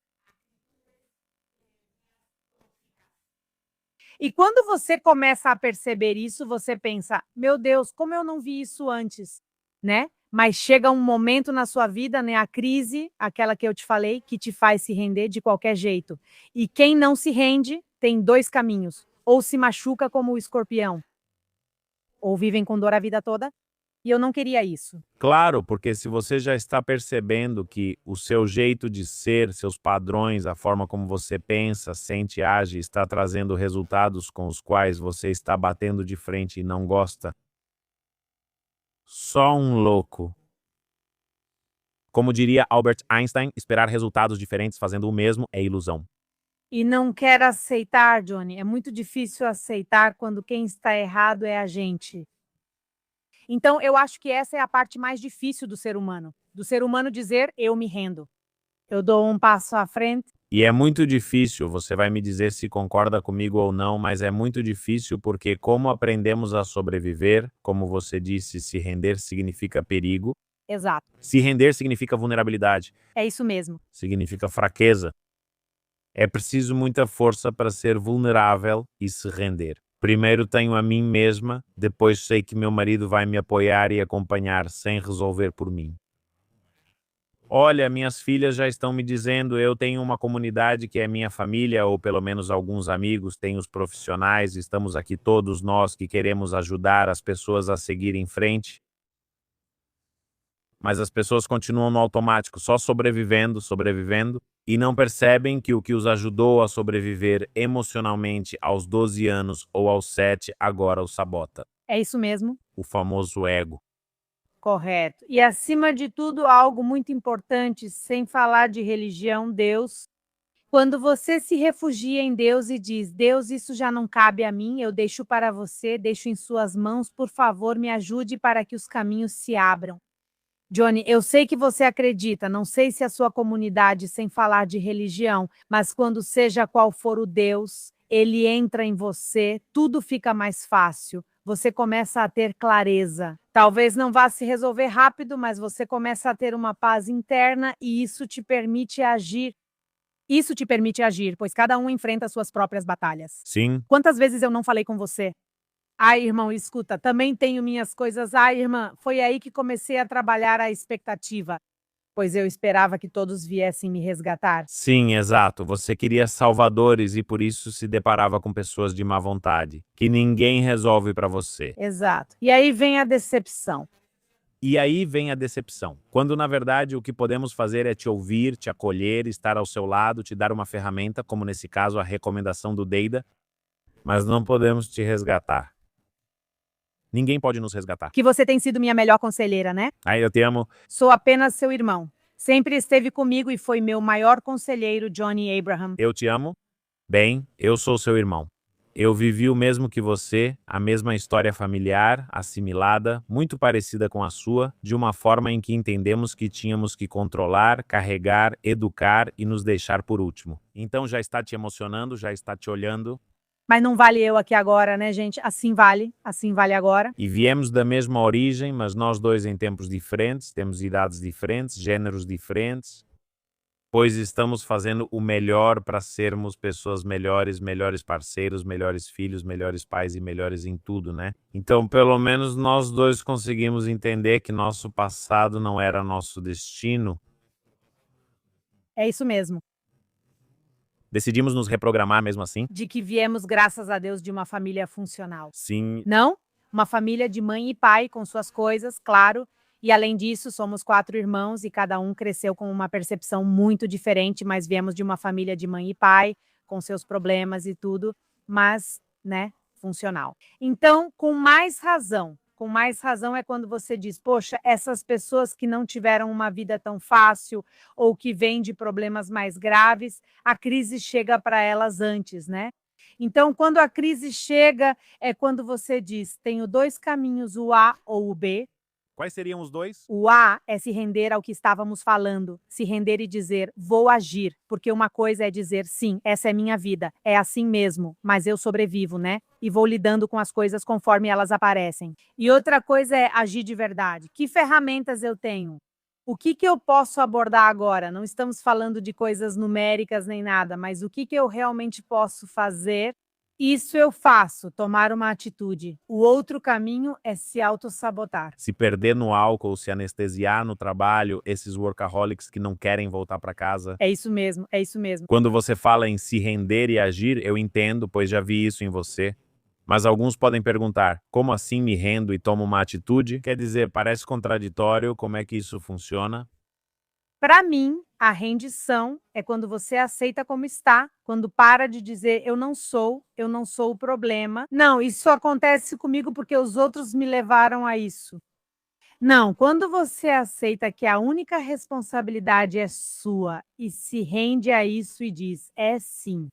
E quando você começa a perceber isso, você pensa: "Meu Deus, como eu não vi isso antes", né. Mas chega um momento na sua vida, né, a crise, aquela que eu te falei, que te faz se render de qualquer jeito. E quem não se rende, tem 2 caminhos: ou se machuca como o escorpião, ou vivem com dor a vida toda, e eu não queria isso. Claro, porque se você já está percebendo que o seu jeito de ser, seus padrões, a forma como você pensa, sente e age está trazendo resultados com os quais você está batendo de frente e não gosta, só um louco. Como diria Albert Einstein, esperar resultados diferentes fazendo o mesmo é ilusão. E não quer aceitar, Johnny, é muito difícil aceitar quando quem está errado é a gente. Então eu acho que essa é a parte mais difícil do ser humano dizer: "Eu me rendo, eu dou um passo à frente". E é muito difícil, você vai me dizer se concorda comigo ou não, mas é muito difícil porque como aprendemos a sobreviver, como você disse, se render significa perigo, Exato. Se render significa vulnerabilidade, É isso mesmo. significa fraqueza. É preciso muita força para ser vulnerável e se render. Primeiro tenho a mim mesma, depois sei que meu marido vai me apoiar e acompanhar sem resolver por mim. Olha, minhas filhas já estão me dizendo, eu tenho uma comunidade que é minha família, ou pelo menos alguns amigos, tenho os profissionais, estamos aqui todos nós que queremos ajudar as pessoas a seguir em frente. Mas as pessoas continuam no automático, só sobrevivendo, sobrevivendo, e não percebem que o que os ajudou a sobreviver emocionalmente aos 12 anos ou aos 7 agora os sabota. É isso mesmo. O famoso ego. Correto. E acima de tudo, algo muito importante, sem falar de religião, Deus. Quando você se refugia em Deus e diz: Deus, isso já não cabe a mim, eu deixo para você, deixo em suas mãos, por favor, me ajude para que os caminhos se abram. Johnny, eu sei que você acredita, não sei se a sua comunidade, sem falar de religião, mas quando seja qual for o Deus, ele entra em você, tudo fica mais fácil. Você começa a ter clareza. Talvez não vá se resolver rápido, mas você começa a ter uma paz interna e isso te permite agir. Isso te permite agir, pois cada um enfrenta suas próprias batalhas. Sim, Quantas vezes eu não falei com você? Ai, irmão, escuta, também tenho minhas coisas. Ai, irmã, foi aí que comecei a trabalhar a expectativa, pois eu esperava que todos viessem me resgatar. sim, exato. Você queria salvadores e por isso se deparava com pessoas de má vontade, que ninguém resolve para você. Exato. E aí vem a decepção. E aí vem a decepção, quando na verdade o que podemos fazer é te ouvir, te acolher, estar ao seu lado, te dar uma ferramenta, como nesse caso a recomendação do Deida, mas não podemos te resgatar. Ninguém pode nos resgatar. Que você tem sido minha melhor conselheira, né? Aí eu te amo. Sou apenas seu irmão. Sempre esteve comigo e foi meu maior conselheiro, Johnny Abraham. Eu te amo. Bem, eu sou seu irmão. Eu vivi o mesmo que você, a mesma história familiar, assimilada, muito parecida com a sua, de uma forma em que entendemos que tínhamos que controlar, carregar, educar e nos deixar por último. Então já está te emocionando, já está te olhando. Mas não vale eu aqui agora, né, gente? Assim vale agora. E viemos da mesma origem, mas nós dois em tempos diferentes, temos idades diferentes, gêneros diferentes, pois estamos fazendo o melhor para sermos pessoas melhores, melhores parceiros, melhores filhos, melhores pais e melhores em tudo, né? Então, pelo menos nós dois conseguimos entender que nosso passado não era nosso destino. É isso mesmo. Decidimos nos reprogramar mesmo assim? De que viemos, graças a Deus, de uma família funcional. Sim, Não? Uma família de mãe e pai, com suas coisas, claro. E além disso, somos 4 irmãos e cada um cresceu com uma percepção muito diferente, mas viemos de uma família de mãe e pai, com seus problemas e tudo, mas, né, funcional. Então, com mais razão é quando você diz, poxa, essas pessoas que não tiveram uma vida tão fácil ou que vêm de problemas mais graves, a crise chega para elas antes, né? Então, quando a crise chega, é quando você diz: tenho 2 caminhos, o A ou o B. quais seriam os dois? O A é se render ao que estávamos falando, se render e dizer: vou agir, porque uma coisa é dizer: sim, essa é minha vida, é assim mesmo, mas eu sobrevivo, né? E vou lidando com as coisas conforme elas aparecem. E outra coisa é agir de verdade. Que ferramentas eu tenho? O que eu posso abordar agora? Não estamos falando de coisas numéricas nem nada, mas o que eu realmente posso fazer? Isso eu faço, tomar uma atitude. O outro caminho é se autossabotar. Se perder no álcool, se anestesiar no trabalho, esses workaholics que não querem voltar para casa. É isso mesmo, é isso mesmo. Quando você fala em se render e agir, eu entendo, pois já vi isso em você. Mas alguns podem perguntar, como assim me rendo e tomo uma atitude? Quer dizer, parece contraditório, como é que isso funciona? Para mim, a rendição é quando você aceita como está, quando para de dizer eu não sou o problema. Não, isso acontece comigo porque os outros me levaram a isso. Não, quando você aceita que a única responsabilidade é sua e se rende a isso e diz: é sim.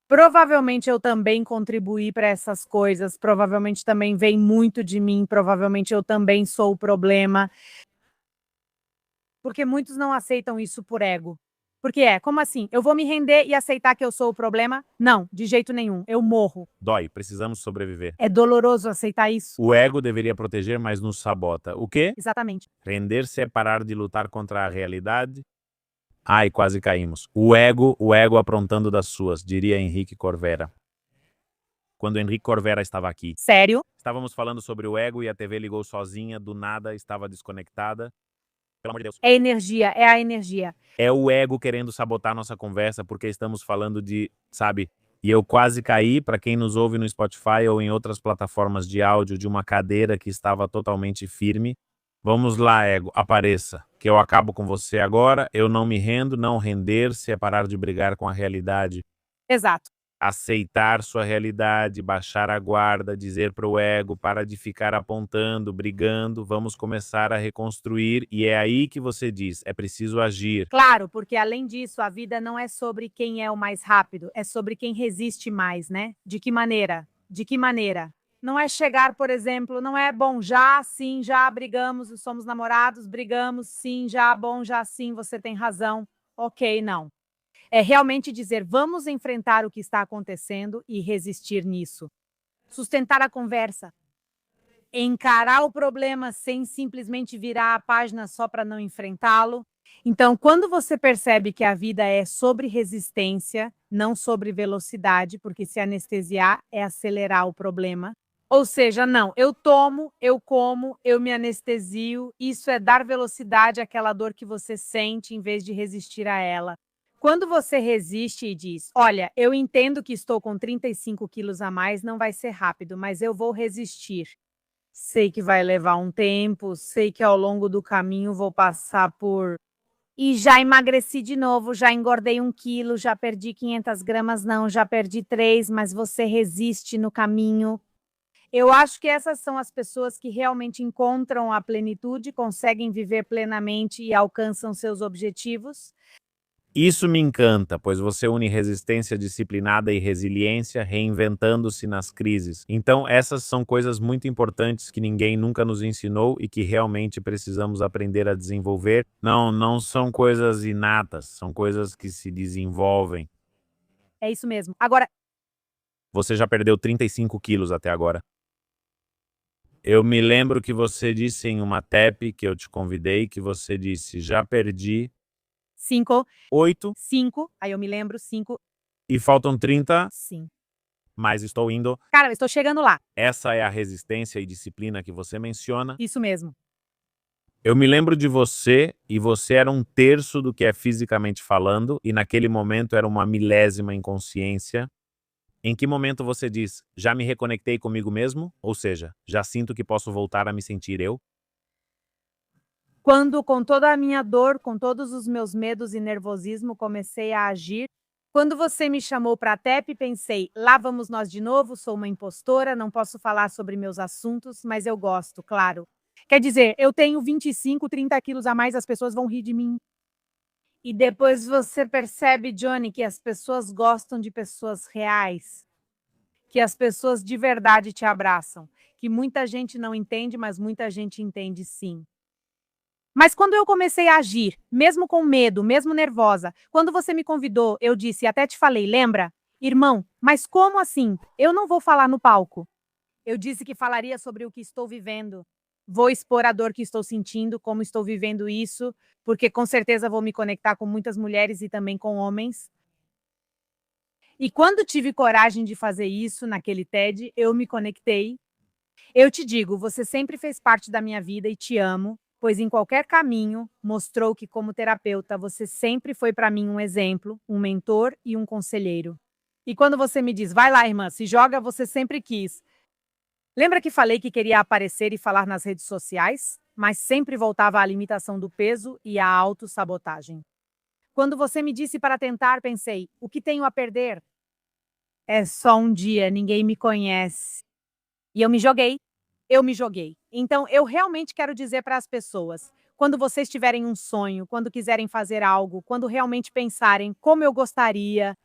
Provavelmente eu também contribuí para essas coisas, provavelmente também vem muito de mim, provavelmente eu também sou o problema. Porque muitos não aceitam isso por ego. Porque como assim? Eu vou me render e aceitar que eu sou o problema? Não, de jeito nenhum. Eu morro. Dói, precisamos sobreviver. É doloroso aceitar isso? O ego deveria proteger, mas nos sabota. O quê? Exatamente. Render-se é parar de lutar contra a realidade? Ai, quase caímos. O ego aprontando das suas, diria Henrique Corvera. Quando Henrique Corvera estava aqui. Sério? Estávamos falando sobre o ego e a TV ligou sozinha, do nada, estava desconectada. Pelo amor de Deus. É energia, é a energia. É o ego querendo sabotar nossa conversa porque estamos falando de, sabe? E eu quase caí, para quem nos ouve no Spotify ou em outras plataformas de áudio, de uma cadeira que estava totalmente firme. Vamos lá, ego, apareça, que eu acabo com você agora, eu não me rendo, não render-se é parar de brigar com a realidade. Exato. Aceitar sua realidade, baixar a guarda, dizer para o ego, para de ficar apontando, brigando, vamos começar a reconstruir, e é aí que você diz, é preciso agir. Claro, porque além disso, a vida não é sobre quem é o mais rápido, é sobre quem resiste mais, né? De que maneira? De que maneira? Não é chegar, por exemplo, não é bom, já sim, já brigamos, somos namorados, brigamos, sim, já bom, já sim, você tem razão. Ok, não. É realmente dizer, vamos enfrentar o que está acontecendo e resistir nisso. Sustentar a conversa. Encarar o problema sem simplesmente virar a página só para não enfrentá-lo. Então, quando você percebe que a vida é sobre resistência, não sobre velocidade, porque se anestesiar é acelerar o problema. Ou seja, não, eu tomo, eu como, eu me anestesio, isso é dar velocidade àquela dor que você sente em vez de resistir a ela. Quando você resiste e diz, olha, eu entendo que estou com 35 quilos a mais, não vai ser rápido, mas eu vou resistir. Sei que vai levar um tempo, sei que ao longo do caminho vou passar por... E já emagreci de novo, já engordei 1 quilo, já perdi 500 gramas, não, já perdi 3, mas você resiste no caminho. Eu acho que essas são as pessoas que realmente encontram a plenitude, conseguem viver plenamente e alcançam seus objetivos. Isso me encanta, pois você une resistência disciplinada e resiliência, reinventando-se nas crises. Então, essas são coisas muito importantes que ninguém nunca nos ensinou e que realmente precisamos aprender a desenvolver. Não são coisas inatas, são coisas que se desenvolvem. É isso mesmo. Agora, Você já perdeu 35 quilos até agora. Eu me lembro que você disse em uma TEP que eu te convidei, que você disse, já perdi 5, 8 aí eu me lembro, 5, e faltam 30, sim. mas estou indo. Cara, eu estou chegando lá. Essa é a resistência e disciplina que você menciona. Isso mesmo. Eu me lembro de você, e você era 1/3 do que é fisicamente falando, e naquele momento era uma milésima inconsciência. Em que momento você diz, já me reconectei comigo mesmo? Ou seja, já sinto que posso voltar a me sentir eu? Quando, com toda a minha dor, com todos os meus medos e nervosismo, comecei a agir. Quando você me chamou para a TEP, pensei, lá vamos nós de novo, sou uma impostora, não posso falar sobre meus assuntos, mas eu gosto, claro. Quer dizer, eu tenho 25, 30 quilos a mais, as pessoas vão rir de mim. E depois você percebe, Johnny, que as pessoas gostam de pessoas reais, que as pessoas de verdade te abraçam, que muita gente não entende, mas muita gente entende sim. Mas quando eu comecei a agir, mesmo com medo, mesmo nervosa, quando você me convidou, eu disse, até te falei, lembra? Irmão, mas como assim? Eu não vou falar no palco. Eu disse que falaria sobre o que estou vivendo. Vou expor a dor que estou sentindo, como estou vivendo isso, porque com certeza vou me conectar com muitas mulheres e também com homens. E quando tive coragem de fazer isso naquele TED, eu me conectei. Eu te digo, você sempre fez parte da minha vida e te amo, pois em qualquer caminho mostrou que, como terapeuta, você sempre foi para mim um exemplo, um mentor e um conselheiro. E quando você me diz, vai lá, irmã, se joga, você sempre quis. Lembra que falei que queria aparecer e falar nas redes sociais? Mas sempre voltava à limitação do peso e à autossabotagem. Quando você me disse para tentar, pensei, o que tenho a perder? É só um dia, ninguém me conhece. E eu me joguei. Eu me joguei. Então, eu realmente quero dizer para as pessoas, quando vocês tiverem um sonho, quando quiserem fazer algo, quando realmente pensarem como eu gostaria,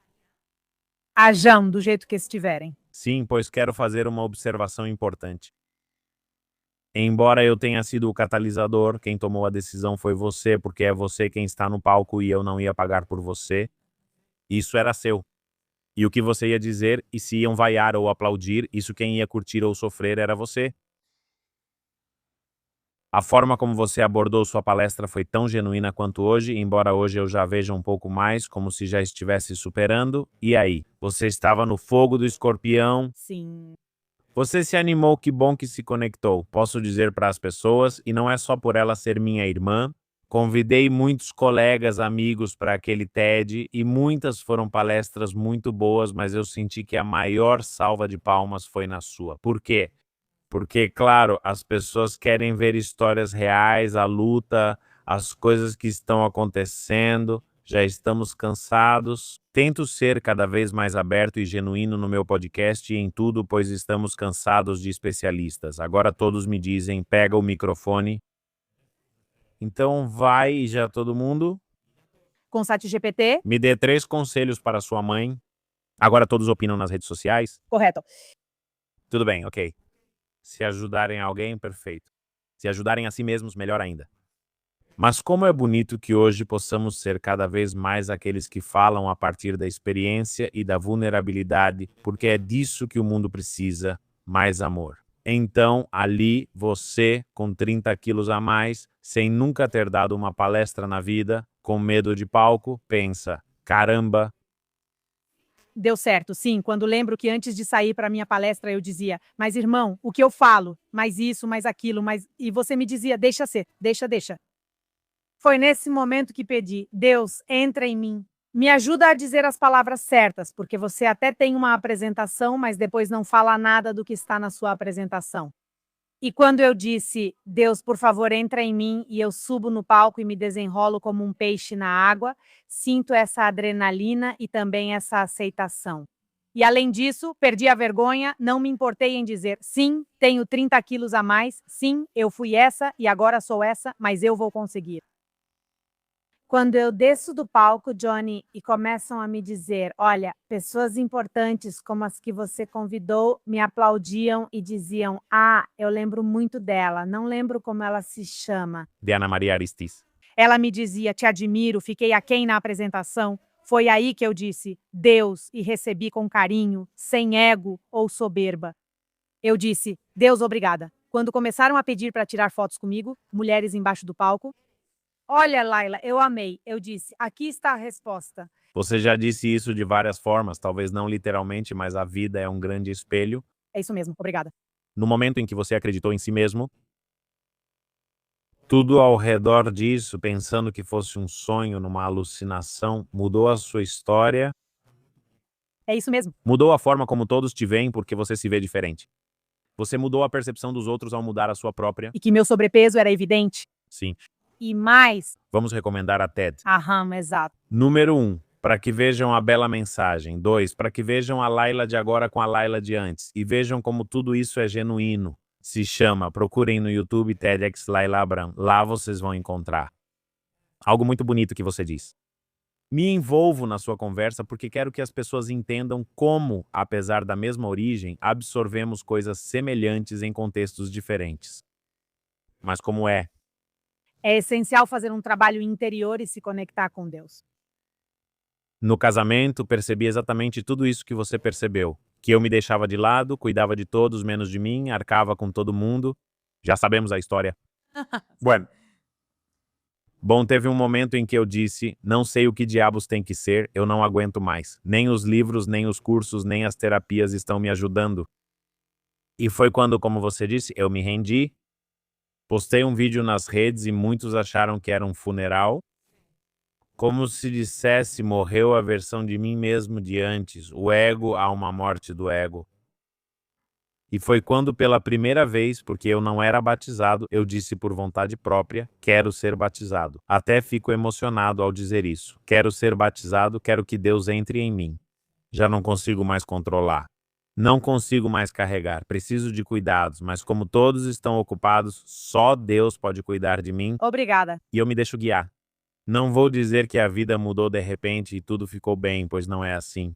ajam do jeito que estiverem. Sim, pois quero fazer uma observação importante. Embora eu tenha sido o catalisador, quem tomou a decisão foi você, porque é você quem está no palco e eu não ia pagar por você. Isso era seu. E o que você ia dizer, e se iam vaiar ou aplaudir, isso quem ia curtir ou sofrer era você. A forma como você abordou sua palestra foi tão genuína quanto hoje, embora hoje eu já veja um pouco mais, como se já estivesse superando. E aí? Você estava no fogo do escorpião? Sim. Você se animou, que bom que se conectou. Posso dizer para as pessoas, e não é só por ela ser minha irmã. Convidei muitos colegas, amigos para aquele TED e muitas foram palestras muito boas, mas eu senti que a maior salva de palmas foi na sua. Por quê? Porque, claro, as pessoas querem ver histórias reais, a luta, as coisas que estão acontecendo. Já estamos cansados. Tento ser cada vez mais aberto e genuíno no meu podcast e em tudo, pois estamos cansados de especialistas. Agora todos me dizem, pega o microfone. Então vai já todo mundo. Com ChatGPT? Me dê 3 conselhos para sua mãe. Agora todos opinam nas redes sociais. Correto. Tudo bem, ok. Se ajudarem alguém, perfeito. Se ajudarem a si mesmos, melhor ainda. Mas como é bonito que hoje possamos ser cada vez mais aqueles que falam a partir da experiência e da vulnerabilidade, porque é disso que o mundo precisa, mais amor. Então, ali, você, com 30 quilos a mais, sem nunca ter dado uma palestra na vida, com medo de palco, pensa, caramba, Deu certo, sim, quando lembro que antes de sair para minha palestra eu dizia: "Mas irmão, o que eu falo? Mais isso, mais aquilo, mais", e você me dizia: "Deixa ser, deixa, deixa". Foi nesse momento que pedi: "Deus, entra em mim. Me ajuda a dizer as palavras certas, porque você até tem uma apresentação, mas depois não fala nada do que está na sua apresentação". E quando eu disse: "Deus, por favor, entra em mim", e eu subo no palco e me desenrolo como um peixe na água, sinto essa adrenalina e também essa aceitação. E além disso, perdi a vergonha, não me importei em dizer: "Sim, tenho 30 quilos a mais, sim, eu fui essa e agora sou essa, mas eu vou conseguir". Quando eu desço do palco, Johnny, e começam a me dizer: "Olha, pessoas importantes como as que você convidou me aplaudiam e diziam: 'Ah, eu lembro muito dela, não lembro como ela se chama'". de Ana Maria Aristis. Ela me dizia: "Te admiro, fiquei aquém na apresentação". Foi aí que eu disse: "Deus", e recebi com carinho, sem ego ou soberba. Eu disse: "Deus, obrigada". Quando começaram a pedir para tirar fotos comigo, mulheres embaixo do palco: "Olha, Laila, eu amei". Eu disse: "Aqui está a resposta". Você já disse isso de várias formas, talvez não literalmente, mas a vida é um grande espelho. É isso mesmo, obrigada. No momento em que você acreditou em si mesmo, tudo ao redor disso, pensando que fosse um sonho, numa alucinação, mudou a sua história, É isso mesmo. mudou a forma como todos te veem porque você se vê diferente. Você mudou a percepção dos outros ao mudar a sua própria. E que meu sobrepeso era evidente. Sim. E mais, Vamos recomendar a TED. aham, exato. Número 1, para que vejam a bela mensagem. 2, para que vejam a Laila de agora com a Laila de antes. E vejam como tudo isso é genuíno. Se chama, procurem no YouTube TEDx Laila Abraham. Lá vocês vão encontrar algo muito bonito que você diz. Me envolvo na sua conversa porque quero que as pessoas entendam como, apesar da mesma origem, absorvemos coisas semelhantes em contextos diferentes. Mas como é? É essencial fazer um trabalho interior e se conectar com Deus. No casamento, percebi exatamente tudo isso que você percebeu. Que eu me deixava de lado, cuidava de todos menos de mim, arcava com todo mundo. Já sabemos a história. Bueno. Bom, teve um momento em que eu disse, não sei o que diabos tem que ser, eu não aguento mais. Nem os livros, nem os cursos, nem as terapias estão me ajudando. E foi quando, como você disse, eu me rendi. Postei um vídeo nas redes e muitos acharam que era um funeral. Como se dissesse, morreu a versão de mim mesmo de antes. O ego, há uma morte do ego. E foi quando pela primeira vez, porque eu não era batizado, eu disse por vontade própria, quero ser batizado. Até fico emocionado ao dizer isso. Quero ser batizado, quero que Deus entre em mim. Já não consigo mais controlar. Não consigo mais carregar. Preciso de cuidados, mas como todos estão ocupados, só Deus pode cuidar de mim Obrigada. e eu me deixo guiar. Não vou dizer que a vida mudou de repente e tudo ficou bem, pois não é assim.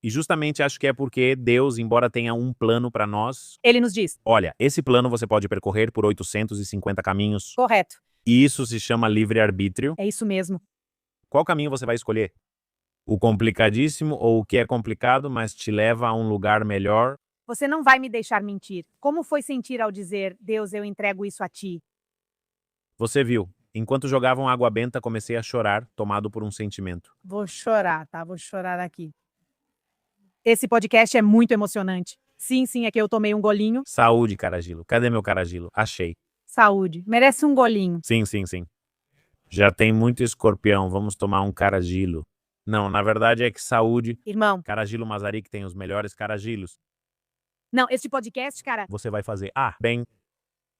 E justamente acho que é porque Deus, embora tenha um plano para nós, Ele nos diz: olha, esse plano você pode percorrer por 850 caminhos, correto, e isso se chama livre-arbítrio. é isso mesmo. Qual caminho você vai escolher? O complicadíssimo ou o que é complicado, mas te leva a um lugar melhor? Você não vai me deixar mentir. Como foi sentir ao dizer, Deus, eu entrego isso a ti? Você viu. Enquanto jogavam água benta, comecei a chorar, tomado por um sentimento. Vou chorar, tá? Vou chorar aqui. Esse podcast é muito emocionante. Sim, sim, é que eu tomei um golinho. Saúde, Caragilo. Cadê meu Caragilo? Achei. Saúde. Merece um golinho. Sim, sim, sim. Já tem muito escorpião, vamos tomar um Caragilo. Não, na verdade é que saúde. Irmão, Caragilo Mazaric tem os melhores caragilos. não, este podcast, cara, Você vai fazer. Ah, bem.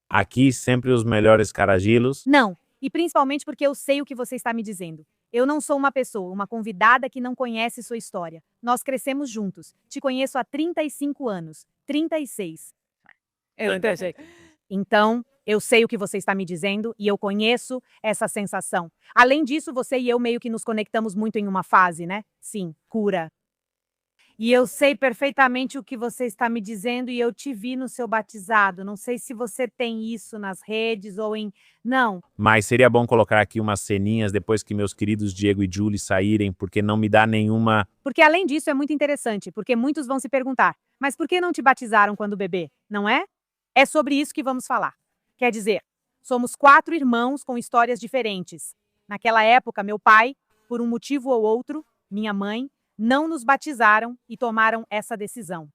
Aqui sempre os melhores caragilos. não. E principalmente porque eu sei o que você está me dizendo. Eu não sou uma pessoa, uma convidada que não conhece sua história. Nós crescemos juntos. Te conheço há 35 anos. 36. Então, eu sei o que você está me dizendo e eu conheço essa sensação. Além disso, você e eu meio que nos conectamos muito em uma fase, né? Sim, cura. E eu sei perfeitamente o que você está me dizendo e eu te vi no seu batizado. Não sei se você tem isso nas redes ou em. Não, Mas seria bom colocar aqui umas ceninhas depois que meus queridos Diego e Julie saírem, porque não me dá nenhuma. porque além disso é muito interessante, porque muitos vão se perguntar: mas por que não te batizaram quando bebê? Não é? É sobre isso que vamos falar. Quer dizer, somos 4 irmãos com histórias diferentes. Naquela época, meu pai, por um motivo ou outro, minha mãe, não nos batizaram e tomaram essa decisão.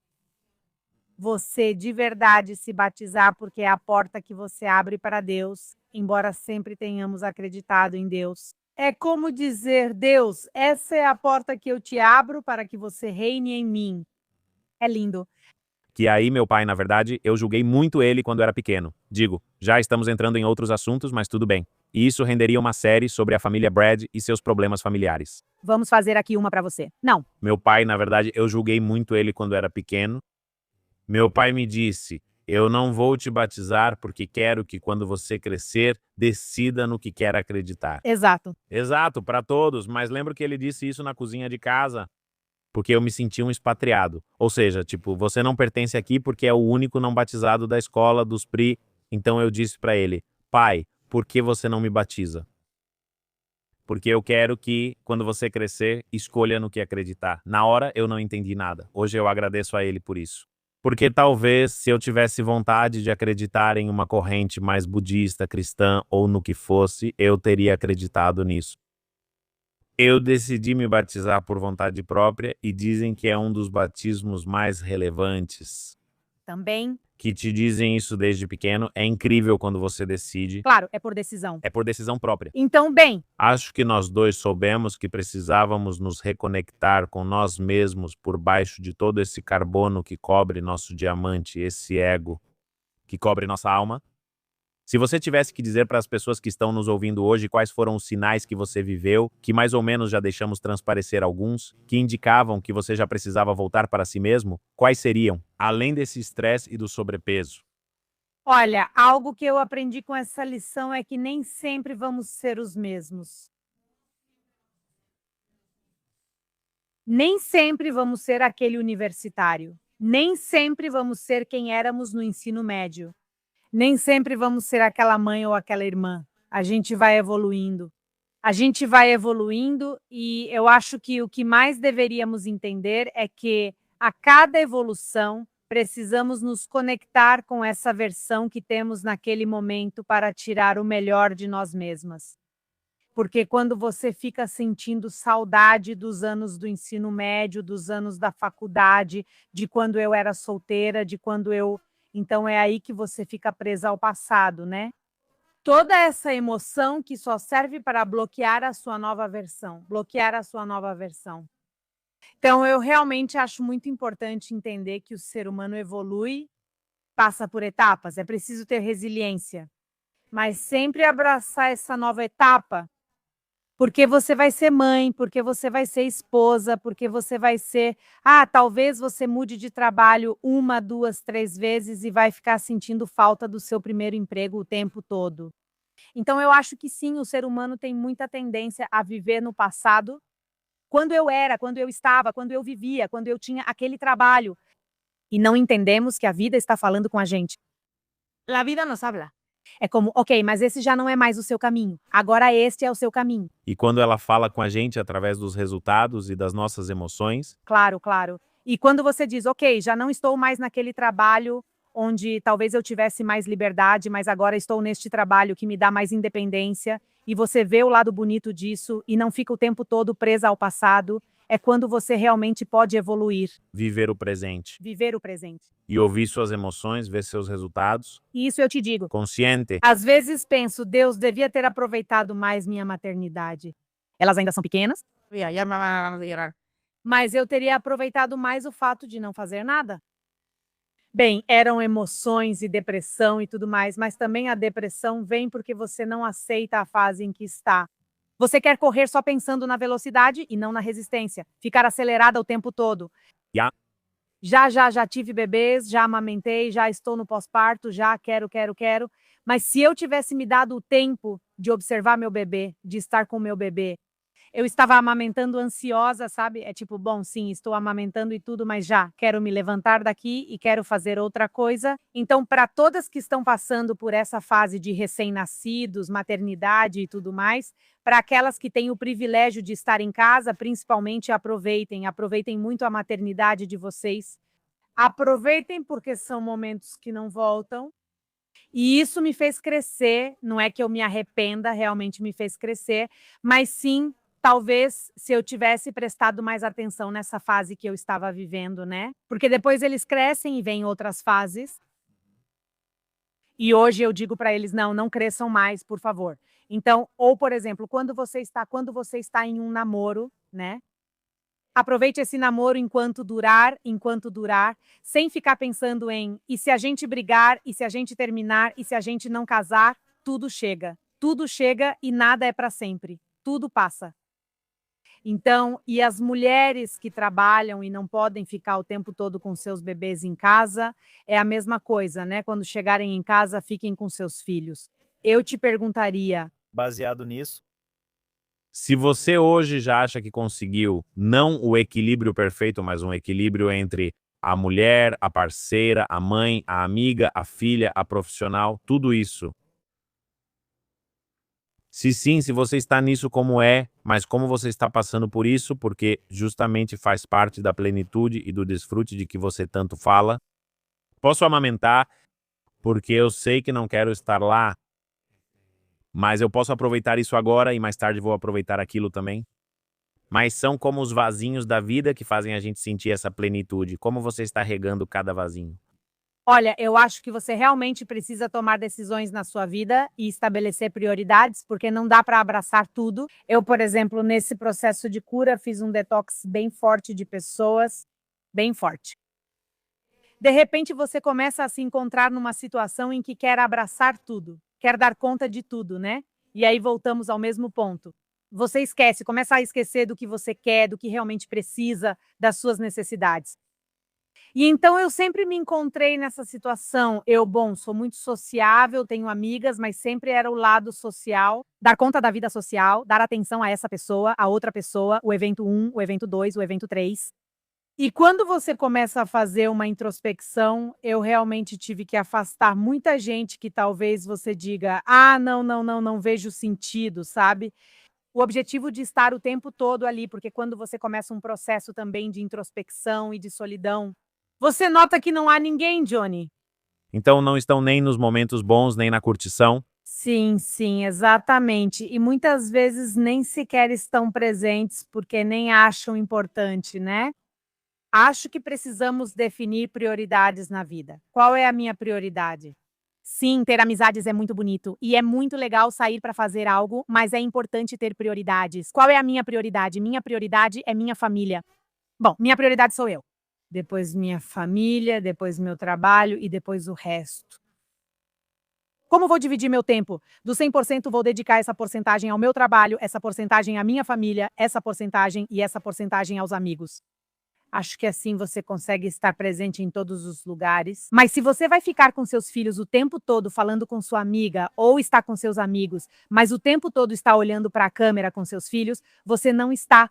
Você de verdade se batizar porque é a porta que você abre para Deus, embora sempre tenhamos acreditado em Deus. É como dizer, Deus, essa é a porta que eu te abro para que você reine em mim. É lindo. Que aí, meu pai, na verdade, eu julguei muito ele quando era pequeno. Digo, já estamos entrando em outros assuntos, mas tudo bem. E isso renderia uma série sobre a família Brad e seus problemas familiares. Vamos fazer aqui uma para você. Não, Meu pai, na verdade, eu julguei muito ele quando era pequeno. Meu pai me disse: eu não vou te batizar porque quero que quando você crescer, decida no que quer acreditar. exato. Exato, para todos, mas lembro que ele disse isso na cozinha de casa, porque eu me senti um expatriado. Ou seja, tipo, você não pertence aqui porque é o único não batizado da escola, dos PRI. Então eu disse para ele: pai, por que você não me batiza? Porque eu quero que, quando você crescer, escolha no que acreditar. Na hora, eu não entendi nada. Hoje eu agradeço a ele por isso. Porque talvez, se eu tivesse vontade de acreditar em uma corrente mais budista, cristã ou no que fosse, eu teria acreditado nisso. Eu decidi me batizar por vontade própria e dizem que é um dos batismos mais relevantes. Também, Que te dizem isso desde pequeno. É incrível quando você decide. claro, é por decisão. É por decisão própria. Então, bem, Acho que nós dois soubemos que precisávamos nos reconectar com nós mesmos por baixo de todo esse carbono que cobre nosso diamante, esse ego que cobre nossa alma. Se você tivesse que dizer para as pessoas que estão nos ouvindo hoje quais foram os sinais que você viveu, que mais ou menos já deixamos transparecer alguns, que indicavam que você já precisava voltar para si mesmo, quais seriam, além desse estresse e do sobrepeso? olha, algo que eu aprendi com essa lição é que nem sempre vamos ser os mesmos. Nem sempre vamos ser aquele universitário. Nem sempre vamos ser quem éramos no ensino médio. Nem sempre vamos ser aquela mãe ou aquela irmã. A gente vai evoluindo. A gente vai evoluindo e eu acho que o que mais deveríamos entender é que a cada evolução precisamos nos conectar com essa versão que temos naquele momento para tirar o melhor de nós mesmas. Porque quando você fica sentindo saudade dos anos do ensino médio, dos anos da faculdade, de quando eu era solteira, de quando eu. Então é aí que você fica presa ao passado, né? Toda essa emoção que só serve para bloquear a sua nova versão, bloquear a sua nova versão. Então eu realmente acho muito importante entender que o ser humano evolui, passa por etapas, é preciso ter resiliência, mas sempre abraçar essa nova etapa. Porque você vai ser mãe, porque você vai ser esposa, porque você vai ser. Ah, talvez você mude de trabalho 1, 2, 3 vezes e vai ficar sentindo falta do seu primeiro emprego o tempo todo. Então, eu acho que sim, o ser humano tem muita tendência a viver no passado quando eu estava, quando eu vivia, quando eu tinha aquele trabalho. E não entendemos que a vida está falando com a gente. La vida nos habla. É como, ok, mas esse já não é mais o seu caminho. Agora este é o seu caminho. E quando ela fala com a gente através dos resultados e das nossas emoções, Claro, claro. E quando você diz, ok, já não estou mais naquele trabalho onde talvez eu tivesse mais liberdade, mas agora estou neste trabalho que me dá mais independência, e você vê o lado bonito disso e não fica o tempo todo presa ao passado, é quando você realmente pode evoluir, viver o presente viver o presente. e ouvir suas emoções, ver seus resultados, E isso eu te digo. consciente. Às vezes penso, Deus devia ter aproveitado mais minha maternidade. Elas ainda são pequenas, mas eu teria aproveitado mais o fato de não fazer nada. Bem, eram emoções e depressão e tudo mais, mas também a depressão vem porque você não aceita a fase em que está. Você quer correr só pensando na velocidade e não na resistência, ficar acelerada o tempo todo. Já. Já tive bebês, já amamentei, já estou no pós-parto, já quero. Mas se eu tivesse me dado o tempo de observar meu bebê, de estar com meu bebê, eu estava amamentando ansiosa, sabe? É tipo, bom, sim, estou amamentando e tudo, mas já quero me levantar daqui e quero fazer outra coisa. Então, para todas que estão passando por essa fase de recém-nascidos, maternidade e tudo mais, para aquelas que têm o privilégio de estar em casa, principalmente aproveitem muito a maternidade de vocês. Aproveitem porque são momentos que não voltam. E isso me fez crescer, não é que eu me arrependa, realmente me fez crescer, mas sim, talvez se eu tivesse prestado mais atenção nessa fase que eu estava vivendo, né? Porque depois eles crescem e vêm outras fases. E hoje eu digo para eles, não cresçam mais, por favor. Então, ou por exemplo, quando você está em um namoro, né? Aproveite esse namoro enquanto durar, sem ficar pensando em e se a gente brigar, e se a gente terminar, e se a gente não casar, tudo chega. Tudo chega e nada é para sempre. Tudo passa. Então, e as mulheres que trabalham e não podem ficar o tempo todo com seus bebês em casa, é a mesma coisa, né? Quando chegarem em casa, fiquem com seus filhos. Eu te perguntaria, Baseado nisso, Se você hoje já acha que conseguiu não o equilíbrio perfeito, mas um equilíbrio entre a mulher, a parceira, a mãe, a amiga, a filha, a profissional, tudo isso. Se sim, se você está nisso como é, mas como você está passando por isso, porque justamente faz parte da plenitude e do desfrute de que você tanto fala. Posso amamentar, porque eu sei que não quero estar lá, mas eu posso aproveitar isso agora e mais tarde vou aproveitar aquilo também. Mas são como os vasinhos da vida que fazem a gente sentir essa plenitude. Como você está regando cada vasinho? olha, eu acho que você realmente precisa tomar decisões na sua vida e estabelecer prioridades, porque não dá para abraçar tudo. Eu, por exemplo, nesse processo de cura, fiz um detox bem forte de pessoas, bem forte. De repente, você começa a se encontrar numa situação em que quer abraçar tudo, quer dar conta de tudo, né? E aí voltamos ao mesmo ponto. Você esquece, começa a esquecer do que você quer, do que realmente precisa, das suas necessidades. E então eu sempre me encontrei nessa situação. Sou muito sociável, tenho amigas, mas sempre era o lado social, dar conta da vida social, dar atenção a essa pessoa, a outra pessoa, o evento 1, o evento 2, o evento 3. E quando você começa a fazer uma introspecção, eu realmente tive que afastar muita gente que talvez você diga, não vejo sentido, sabe? O objetivo de estar o tempo todo ali, porque quando você começa um processo também de introspecção e de solidão, você nota que não há ninguém, Johnny. Então não estão nem nos momentos bons, nem na curtição. Sim, exatamente. E muitas vezes nem sequer estão presentes porque nem acham importante, né? Acho que precisamos definir prioridades na vida. Qual é a minha prioridade? Sim, ter amizades é muito bonito e é muito legal sair para fazer algo, mas é importante ter prioridades. Qual é a minha prioridade? Minha prioridade é minha família. Bom, minha prioridade sou eu. Depois minha família, depois meu trabalho e depois o resto. Como vou dividir meu tempo? Do 100% vou dedicar essa porcentagem ao meu trabalho, essa porcentagem à minha família, essa porcentagem e essa porcentagem aos amigos. Acho que assim você consegue estar presente em todos os lugares. Mas se você vai ficar com seus filhos o tempo todo falando com sua amiga ou está com seus amigos, mas o tempo todo está olhando para a câmera com seus filhos, você não está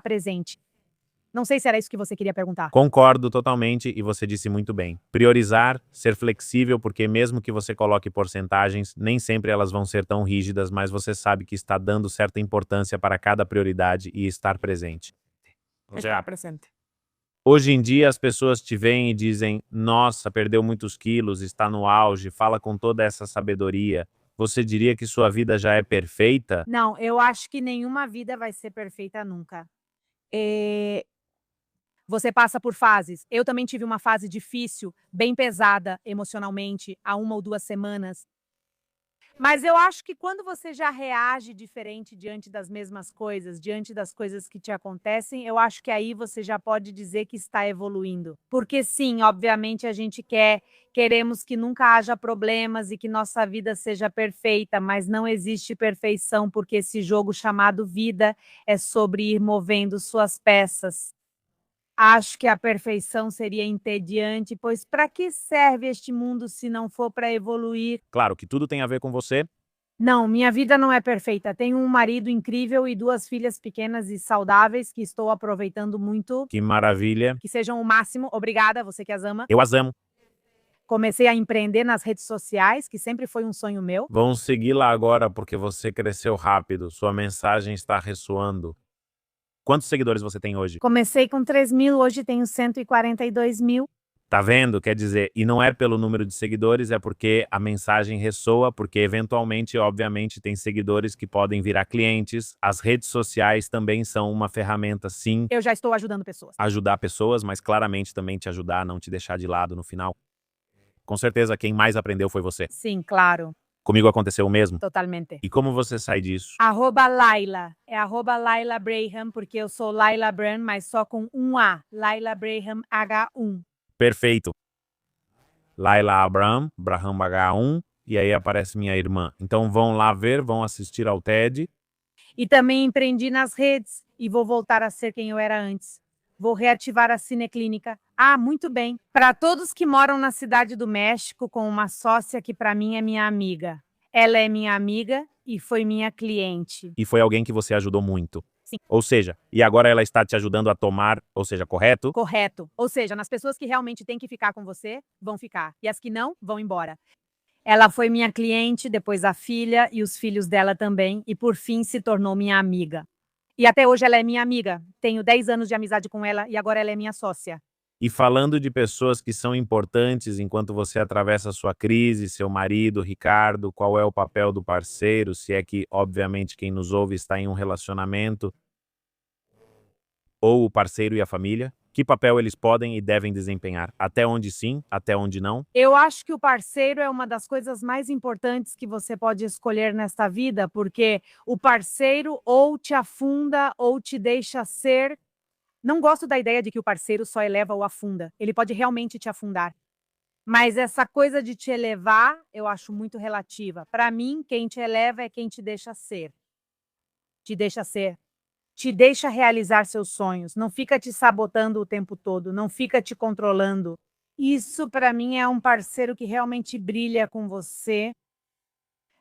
presente. Não sei se era isso que você queria perguntar. Concordo totalmente e você disse muito bem. Priorizar, ser flexível, porque mesmo que você coloque porcentagens, nem sempre elas vão ser tão rígidas, mas você sabe que está dando certa importância para cada prioridade e estar presente. Está presente. Hoje em dia as pessoas te veem e dizem: nossa, perdeu muitos quilos, está no auge, fala com toda essa sabedoria. Você diria que sua vida já é perfeita? Não, eu acho que nenhuma vida vai ser perfeita nunca. Você passa por fases. Eu também tive uma fase difícil, bem pesada emocionalmente, há 1 ou 2 semanas. Mas eu acho que quando você já reage diferente diante das mesmas coisas, diante das coisas que te acontecem, eu acho que aí você já pode dizer que está evoluindo. Porque sim, obviamente a gente queremos que nunca haja problemas e que nossa vida seja perfeita, mas não existe perfeição, porque esse jogo chamado vida é sobre ir movendo suas peças. Acho que a perfeição seria entediante, pois para que serve este mundo se não for para evoluir? Claro que tudo tem a ver com você. Não, minha vida não é perfeita. Tenho um marido incrível e 2 filhas pequenas e saudáveis que estou aproveitando muito. Que maravilha. Que sejam o máximo. Obrigada, você que as ama. Eu as amo. Comecei a empreender nas redes sociais, que sempre foi um sonho meu. Vão seguir lá agora porque você cresceu rápido, sua mensagem está ressoando. Quantos seguidores você tem hoje? Comecei com 3.000, hoje tenho 142.000. Tá vendo? Quer dizer, e não é pelo número de seguidores, é porque a mensagem ressoa, porque eventualmente, obviamente, tem seguidores que podem virar clientes. As redes sociais também são uma ferramenta, sim, Eu já estou ajudando pessoas. ajudar pessoas, mas claramente também te ajudar a não te deixar de lado no final. Com certeza, quem mais aprendeu foi você. Sim, claro, Comigo aconteceu o mesmo. totalmente. E como você sai disso? @Laila, é @Laila Braham, porque eu sou Laila Brand, mas só com um A, Laila Braham H1. Perfeito. Laila Abraham H1, e aí aparece minha irmã. Então vão lá ver, vão assistir ao TED. E também empreendi nas redes e vou voltar a ser quem eu era antes. Vou reativar a Cineclínica. Ah, muito bem. Para todos que moram na Cidade do México, com uma sócia que para mim é minha amiga. Ela é minha amiga e foi minha cliente. E foi alguém que você ajudou muito. Sim. Ou seja, e agora ela está te ajudando a tomar, ou seja, correto? Correto. Ou seja, nas pessoas que realmente têm que ficar com você, vão ficar. E as que não, vão embora. Ela foi minha cliente, depois a filha e os filhos dela também, e por fim se tornou minha amiga. E até hoje ela é minha amiga. Tenho 10 anos de amizade com ela e agora ela é minha sócia. E falando de pessoas que são importantes enquanto você atravessa a sua crise, seu marido, Ricardo, qual é o papel do parceiro, se é que, obviamente, quem nos ouve está em um relacionamento, ou o parceiro e a família? Que papel eles podem e devem desempenhar? Até onde sim, até onde não? Eu acho que o parceiro é uma das coisas mais importantes que você pode escolher nesta vida, porque o parceiro ou te afunda ou te deixa ser. Não gosto da ideia de que o parceiro só eleva ou afunda. Ele pode realmente te afundar. Mas essa coisa de te elevar, eu acho muito relativa. Para mim, quem te eleva é quem te deixa ser. Te deixa ser. Te deixa realizar seus sonhos. Não fica te sabotando o tempo todo. Não fica te controlando. Isso, para mim, é um parceiro que realmente brilha com você.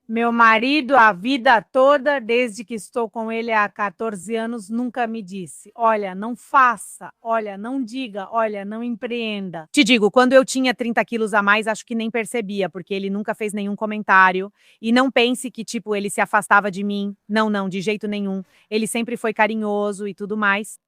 Meu marido, a vida toda, desde que estou com ele há 14 anos, nunca me disse: olha, não faça, olha, não diga, olha, não empreenda. Te digo, quando eu tinha 30 quilos a mais, acho que nem percebia, porque ele nunca fez nenhum comentário. E não pense que, tipo, ele se afastava de mim. Não, não, de jeito nenhum. Ele sempre foi carinhoso e tudo mais.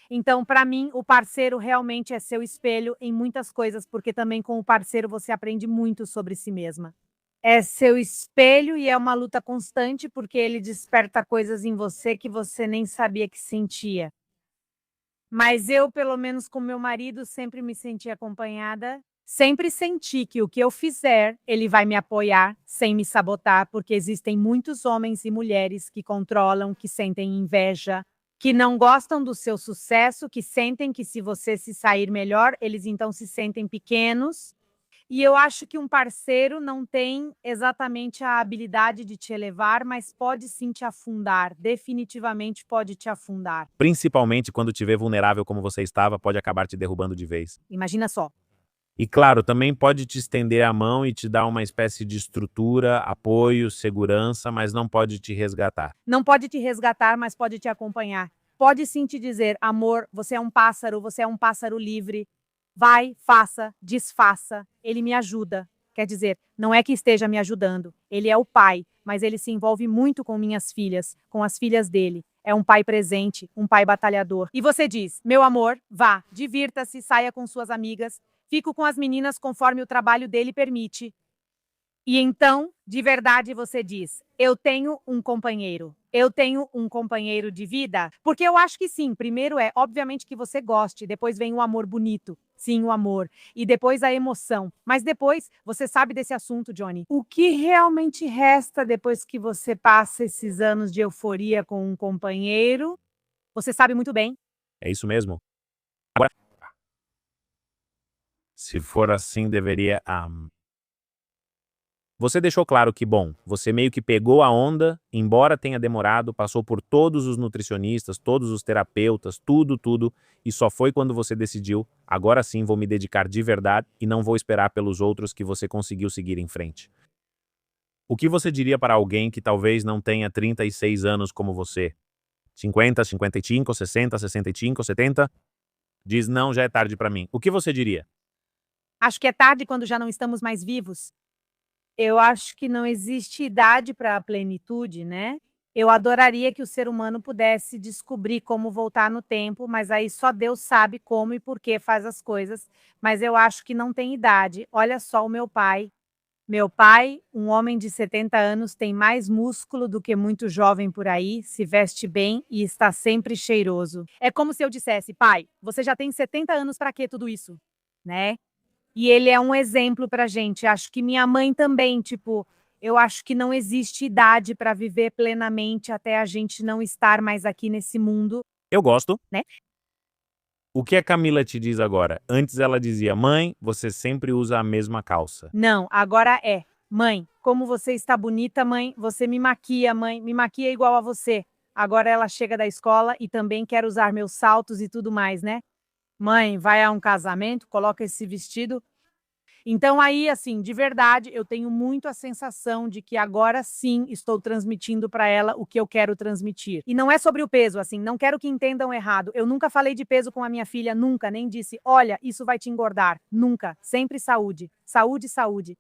Então, para mim, o parceiro realmente é seu espelho em muitas coisas, porque também com o parceiro você aprende muito sobre si mesma. É seu espelho e é uma luta constante, porque ele desperta coisas em você que você nem sabia que sentia. Mas eu, pelo menos com meu marido, sempre me senti acompanhada. Sempre senti que o que eu fizer, ele vai me apoiar, sem me sabotar, porque existem muitos homens e mulheres que controlam, que sentem inveja, que não gostam do seu sucesso, que sentem que se você se sair melhor, eles então se sentem pequenos. E eu acho que um parceiro não tem exatamente a habilidade de te elevar, mas pode sim te afundar. Definitivamente pode te afundar. Principalmente quando te vê vulnerável como você estava, pode acabar te derrubando de vez. Imagina só. E claro, também pode te estender a mão e te dar uma espécie de estrutura, apoio, segurança, mas não pode te resgatar. Não pode te resgatar, mas pode te acompanhar. Pode sim te dizer, amor, você é um pássaro livre. Vai, faça, desfaça. Ele me ajuda. Quer dizer, não é que esteja me ajudando. Ele é o pai, mas ele se envolve muito com minhas filhas, com as filhas dele. É um pai presente, um pai batalhador. E você diz, meu amor, vá, divirta-se, saia com suas amigas. Fico com as meninas conforme o trabalho dele permite. E então, de verdade, você diz: eu tenho um companheiro. Eu tenho um companheiro de vida? Porque eu acho que sim. Primeiro é, obviamente, que você goste. Depois vem o amor bonito. Sim, o amor. E depois a emoção. Mas depois, você sabe desse assunto, Johnny. O que realmente resta depois que você passa esses anos de euforia com um companheiro? Você sabe muito bem. É isso mesmo? Agora, se for assim, deveria. Você deixou claro que, bom, você meio que pegou a onda, embora tenha demorado, passou por todos os nutricionistas, todos os terapeutas, tudo, e só foi quando você decidiu, agora sim vou me dedicar de verdade e não vou esperar pelos outros que você conseguiu seguir em frente. O que você diria para alguém que talvez não tenha 36 anos como você? 50, 55, 60, 65, 70? Diz, não, já é tarde para mim. O que você diria? Acho que é tarde quando já não estamos mais vivos. Eu acho que não existe idade para a plenitude, né. Eu adoraria que o ser humano pudesse descobrir como voltar no tempo, mas aí só Deus sabe como e por que faz as coisas, mas eu acho que não tem idade. Olha só o meu pai. Meu pai, um homem de 70 anos, tem mais músculo do que muito jovem por aí, se veste bem e está sempre cheiroso. É como se eu dissesse: "Pai, você já tem 70 anos, para que tudo isso?", né. E ele é um exemplo pra gente. Acho que minha mãe também, tipo, eu acho que não existe idade para viver plenamente até a gente não estar mais aqui nesse mundo, Eu gosto. né. O que a Camila te diz agora? Antes ela dizia, mãe, você sempre usa a mesma calça. Não, agora é: "Mãe, como você está bonita, mãe. Você me maquia, mãe. Me maquia igual a você". Agora ela chega da escola e também quer usar meus saltos e tudo mais, né. "Mãe, vai a um casamento, coloca esse vestido". Então aí, assim, de verdade, eu tenho muito a sensação de que agora sim estou transmitindo para ela o que eu quero transmitir. E não é sobre o peso, assim, não quero que entendam errado. Eu nunca falei de peso com a minha filha, nunca, nem disse: "Olha, isso vai te engordar". Nunca, sempre saúde. Saúde, saúde.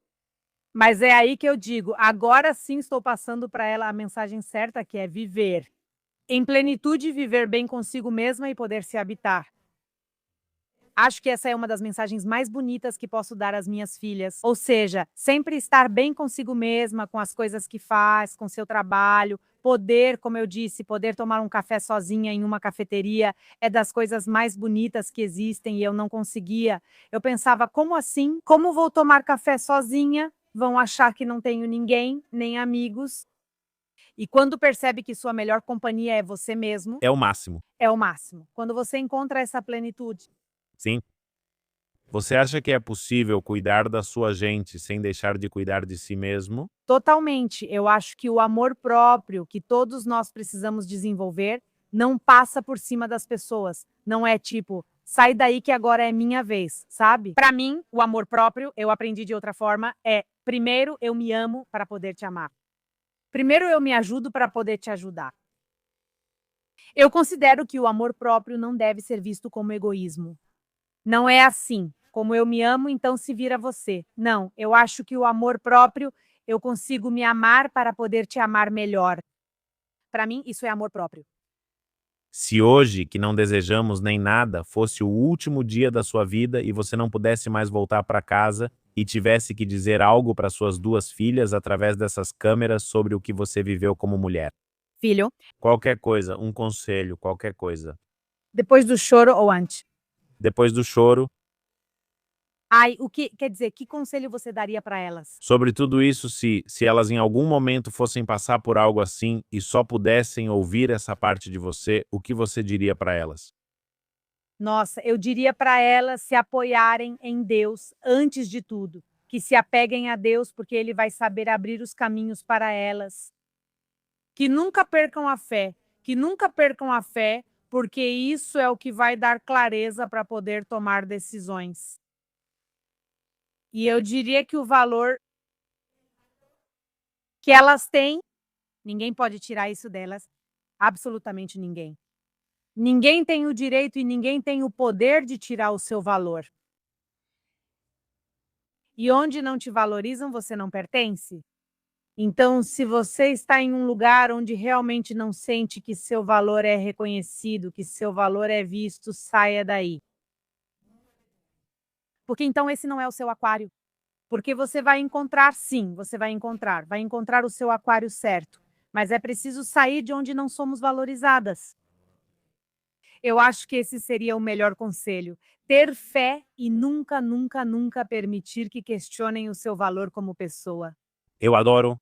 Mas é aí que eu digo, agora sim estou passando para ela a mensagem certa, que é viver. Em plenitude, viver bem consigo mesma e poder se habitar. Acho que essa é uma das mensagens mais bonitas que posso dar às minhas filhas. Ou seja, sempre estar bem consigo mesma, com as coisas que faz, com seu trabalho, poder, como eu disse, poder tomar um café sozinha em uma cafeteria é das coisas mais bonitas que existem e eu não conseguia. Eu pensava, como assim? Como vou tomar café sozinha? Vão achar que não tenho ninguém, nem amigos. E quando percebe que sua melhor companhia é você mesmo, É o máximo. é o máximo. Quando você encontra essa plenitude. Sim. Você acha que é possível cuidar da sua gente sem deixar de cuidar de si mesmo? Totalmente. Eu acho que o amor próprio que todos nós precisamos desenvolver não passa por cima das pessoas. Não é tipo, sai daí que agora é minha vez, sabe? Para mim, o amor próprio, eu aprendi de outra forma, é primeiro eu me amo para poder te amar. Primeiro eu me ajudo para poder te ajudar. Eu considero que o amor próprio não deve ser visto como egoísmo. Não é assim, como eu me amo, então se vira você. Não, eu acho que o amor próprio, eu consigo me amar para poder te amar melhor. Para mim, isso é amor próprio. Se hoje, que não desejamos nem nada, fosse o último dia da sua vida e você não pudesse mais voltar para casa e tivesse que dizer algo para suas duas filhas através dessas câmeras sobre o que você viveu como mulher. Filho, Qualquer coisa, um conselho, qualquer coisa. depois do choro ou antes? Depois do choro, Ai, o que quer dizer, que conselho você daria para elas? sobre tudo isso, se elas em algum momento fossem passar por algo assim e só pudessem ouvir essa parte de você, o que você diria para elas? Nossa, eu diria para elas se apoiarem em Deus antes de tudo. que se apeguem a Deus, porque Ele vai saber abrir os caminhos para elas. Que nunca percam a fé, porque isso é o que vai dar clareza para poder tomar decisões. E eu diria que o valor que elas têm, ninguém pode tirar isso delas, absolutamente ninguém. Ninguém tem o direito e ninguém tem o poder de tirar o seu valor. E onde não te valorizam, você não pertence. Então, se você está em um lugar onde realmente não sente que seu valor é reconhecido, que seu valor é visto, saia daí. Porque então esse não é o seu aquário. Porque você vai encontrar, sim, você vai encontrar o seu aquário certo. Mas é preciso sair de onde não somos valorizadas. Eu acho que esse seria o melhor conselho. Ter fé e nunca, nunca, nunca permitir que questionem o seu valor como pessoa. Eu adoro.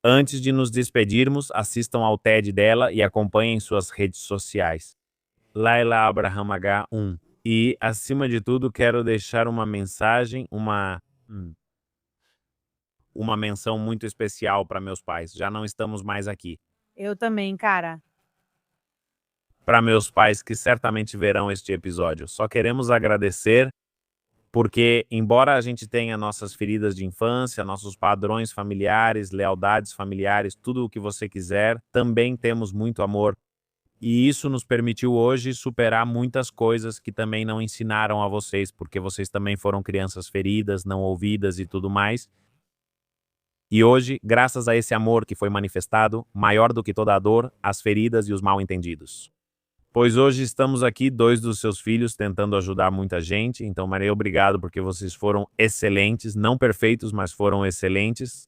Antes de nos despedirmos, assistam ao TED dela e acompanhem suas redes sociais. Laila Abraham H1. E, acima de tudo, quero deixar uma mensagem, uma menção muito especial para meus pais. Já não estamos mais aqui. Eu também, cara. Para meus pais que certamente verão este episódio. Só queremos agradecer porque, embora a gente tenha nossas feridas de infância, nossos padrões familiares, lealdades familiares, tudo o que você quiser, também temos muito amor. E isso nos permitiu hoje superar muitas coisas que também não ensinaram a vocês, porque vocês também foram crianças feridas, não ouvidas e tudo mais. E hoje, graças a esse amor que foi manifestado, maior do que toda a dor, as feridas e os mal-entendidos. Pois hoje estamos aqui, 2 dos seus filhos, tentando ajudar muita gente. Então, Maria, obrigado porque vocês foram excelentes, não perfeitos, mas foram excelentes.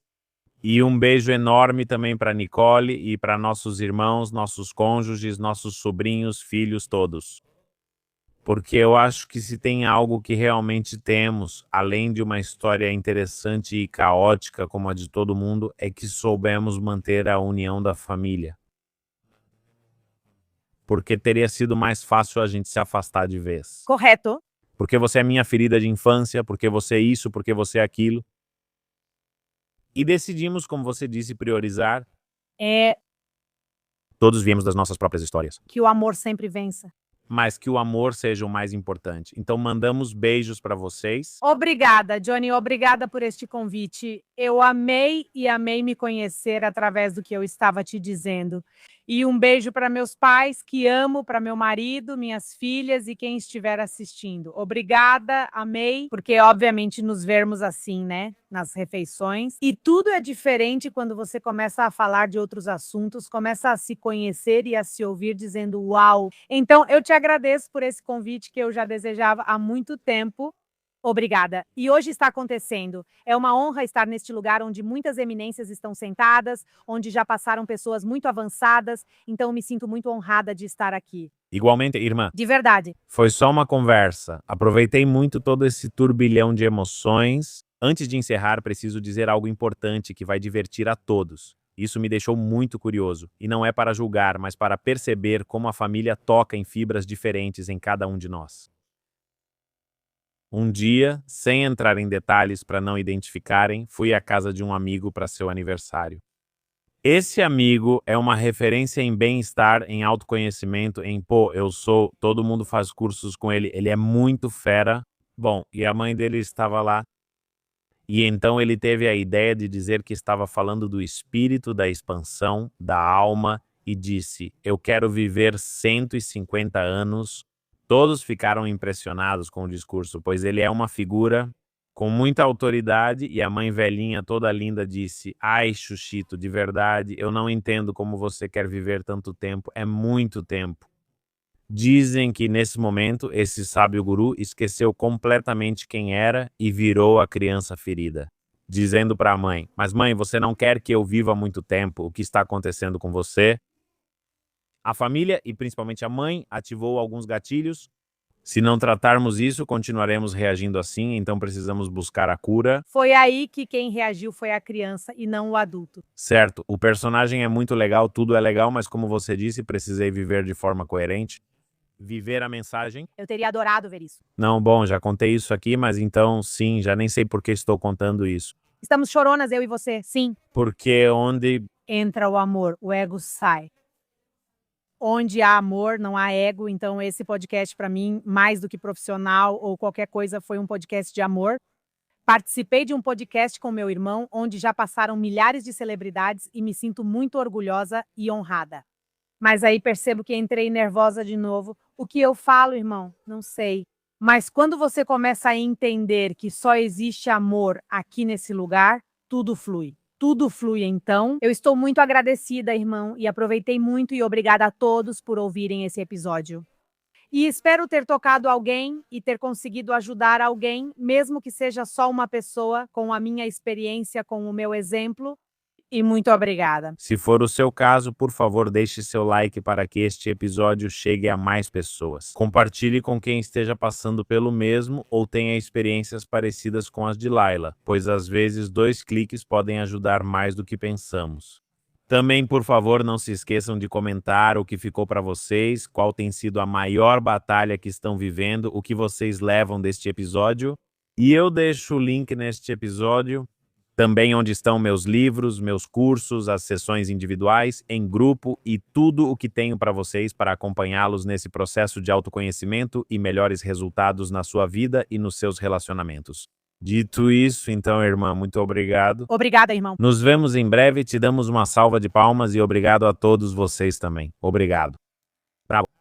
E um beijo enorme também para Nicole e para nossos irmãos, nossos cônjuges, nossos sobrinhos, filhos, todos. Porque eu acho que se tem algo que realmente temos, além de uma história interessante e caótica como a de todo mundo, é que soubemos manter a união da família. Porque teria sido mais fácil a gente se afastar de vez. Correto. Porque você é minha ferida de infância, porque você é isso, porque você é aquilo. E decidimos, como você disse, priorizar. Todos viemos das nossas próprias histórias. Que o amor sempre vença. Mas que o amor seja o mais importante. Então mandamos beijos para vocês. Obrigada, Johnny. Obrigada por este convite. Eu amei e amei me conhecer através do que eu estava te dizendo. E um beijo para meus pais, que amo, para meu marido, minhas filhas e quem estiver assistindo. Obrigada, amei, porque obviamente nos vermos assim, né, nas refeições. E tudo é diferente quando você começa a falar de outros assuntos, começa a se conhecer e a se ouvir dizendo uau. Então, eu te agradeço por esse convite que eu já desejava há muito tempo. Obrigada. E hoje está acontecendo. É uma honra estar neste lugar onde muitas eminências estão sentadas, onde já passaram pessoas muito avançadas, então me sinto muito honrada de estar aqui. Igualmente, irmã. De verdade. Foi só uma conversa. Aproveitei muito todo esse turbilhão de emoções. Antes de encerrar, preciso dizer algo importante que vai divertir a todos. Isso me deixou muito curioso, e não é para julgar, mas para perceber como a família toca em fibras diferentes em cada um de nós. Um dia, sem entrar em detalhes para não identificarem, fui à casa de um amigo para seu aniversário. Esse amigo é uma referência em bem-estar, em autoconhecimento, todo mundo faz cursos com ele, ele é muito fera. Bom, e a mãe dele estava lá. E então ele teve a ideia de dizer que estava falando do espírito, da expansão, da alma, e disse: eu quero viver 150 anos. Todos ficaram impressionados com o discurso, pois ele é uma figura com muita autoridade, e a mãe velhinha toda linda disse: ai, Xuxito, de verdade, eu não entendo como você quer viver tanto tempo, é muito tempo. Dizem que nesse momento, esse sábio guru esqueceu completamente quem era e virou a criança ferida, dizendo para a mãe: mas mãe, você não quer que eu viva muito tempo, o que está acontecendo com você? A família, e principalmente a mãe, ativou alguns gatilhos. Se não tratarmos isso, continuaremos reagindo assim, então precisamos buscar a cura. Foi aí que quem reagiu foi a criança e não o adulto. Certo, o personagem é muito legal, tudo é legal, mas como você disse, precisei viver de forma coerente. viver a mensagem? Eu teria adorado ver isso. Não, bom, já contei isso aqui, mas então sim, já nem sei por que estou contando isso. Estamos choronas, eu e você. Sim. Porque onde Entra o amor, o ego sai. Onde há amor, não há ego. Então, esse podcast, para mim, mais do que profissional ou qualquer coisa, foi um podcast de amor. Participei de um podcast com meu irmão, onde já passaram milhares de celebridades e me sinto muito orgulhosa e honrada. Mas aí percebo que entrei nervosa de novo. O que eu falo, irmão? Não sei. Mas quando você começa a entender que só existe amor aqui nesse lugar, tudo flui. Tudo flui, então. Eu estou muito agradecida, irmão, e aproveitei muito e obrigada a todos por ouvirem esse episódio. E espero ter tocado alguém e ter conseguido ajudar alguém, mesmo que seja só uma pessoa, com a minha experiência, com o meu exemplo. E muito obrigada. Se for o seu caso, por favor, deixe seu like para que este episódio chegue a mais pessoas. Compartilhe com quem esteja passando pelo mesmo ou tenha experiências parecidas com as de Laila, pois às vezes 2 cliques podem ajudar mais do que pensamos. Também, por favor, não se esqueçam de comentar o que ficou para vocês, qual tem sido a maior batalha que estão vivendo, o que vocês levam deste episódio. E eu deixo o link neste episódio também onde estão meus livros, meus cursos, as sessões individuais, em grupo e tudo o que tenho para vocês para acompanhá-los nesse processo de autoconhecimento e melhores resultados na sua vida e nos seus relacionamentos. Dito isso, então, irmã, muito obrigado. Obrigada, irmão. Nos vemos em breve, te damos uma salva de palmas e obrigado a todos vocês também. Obrigado. Bravo.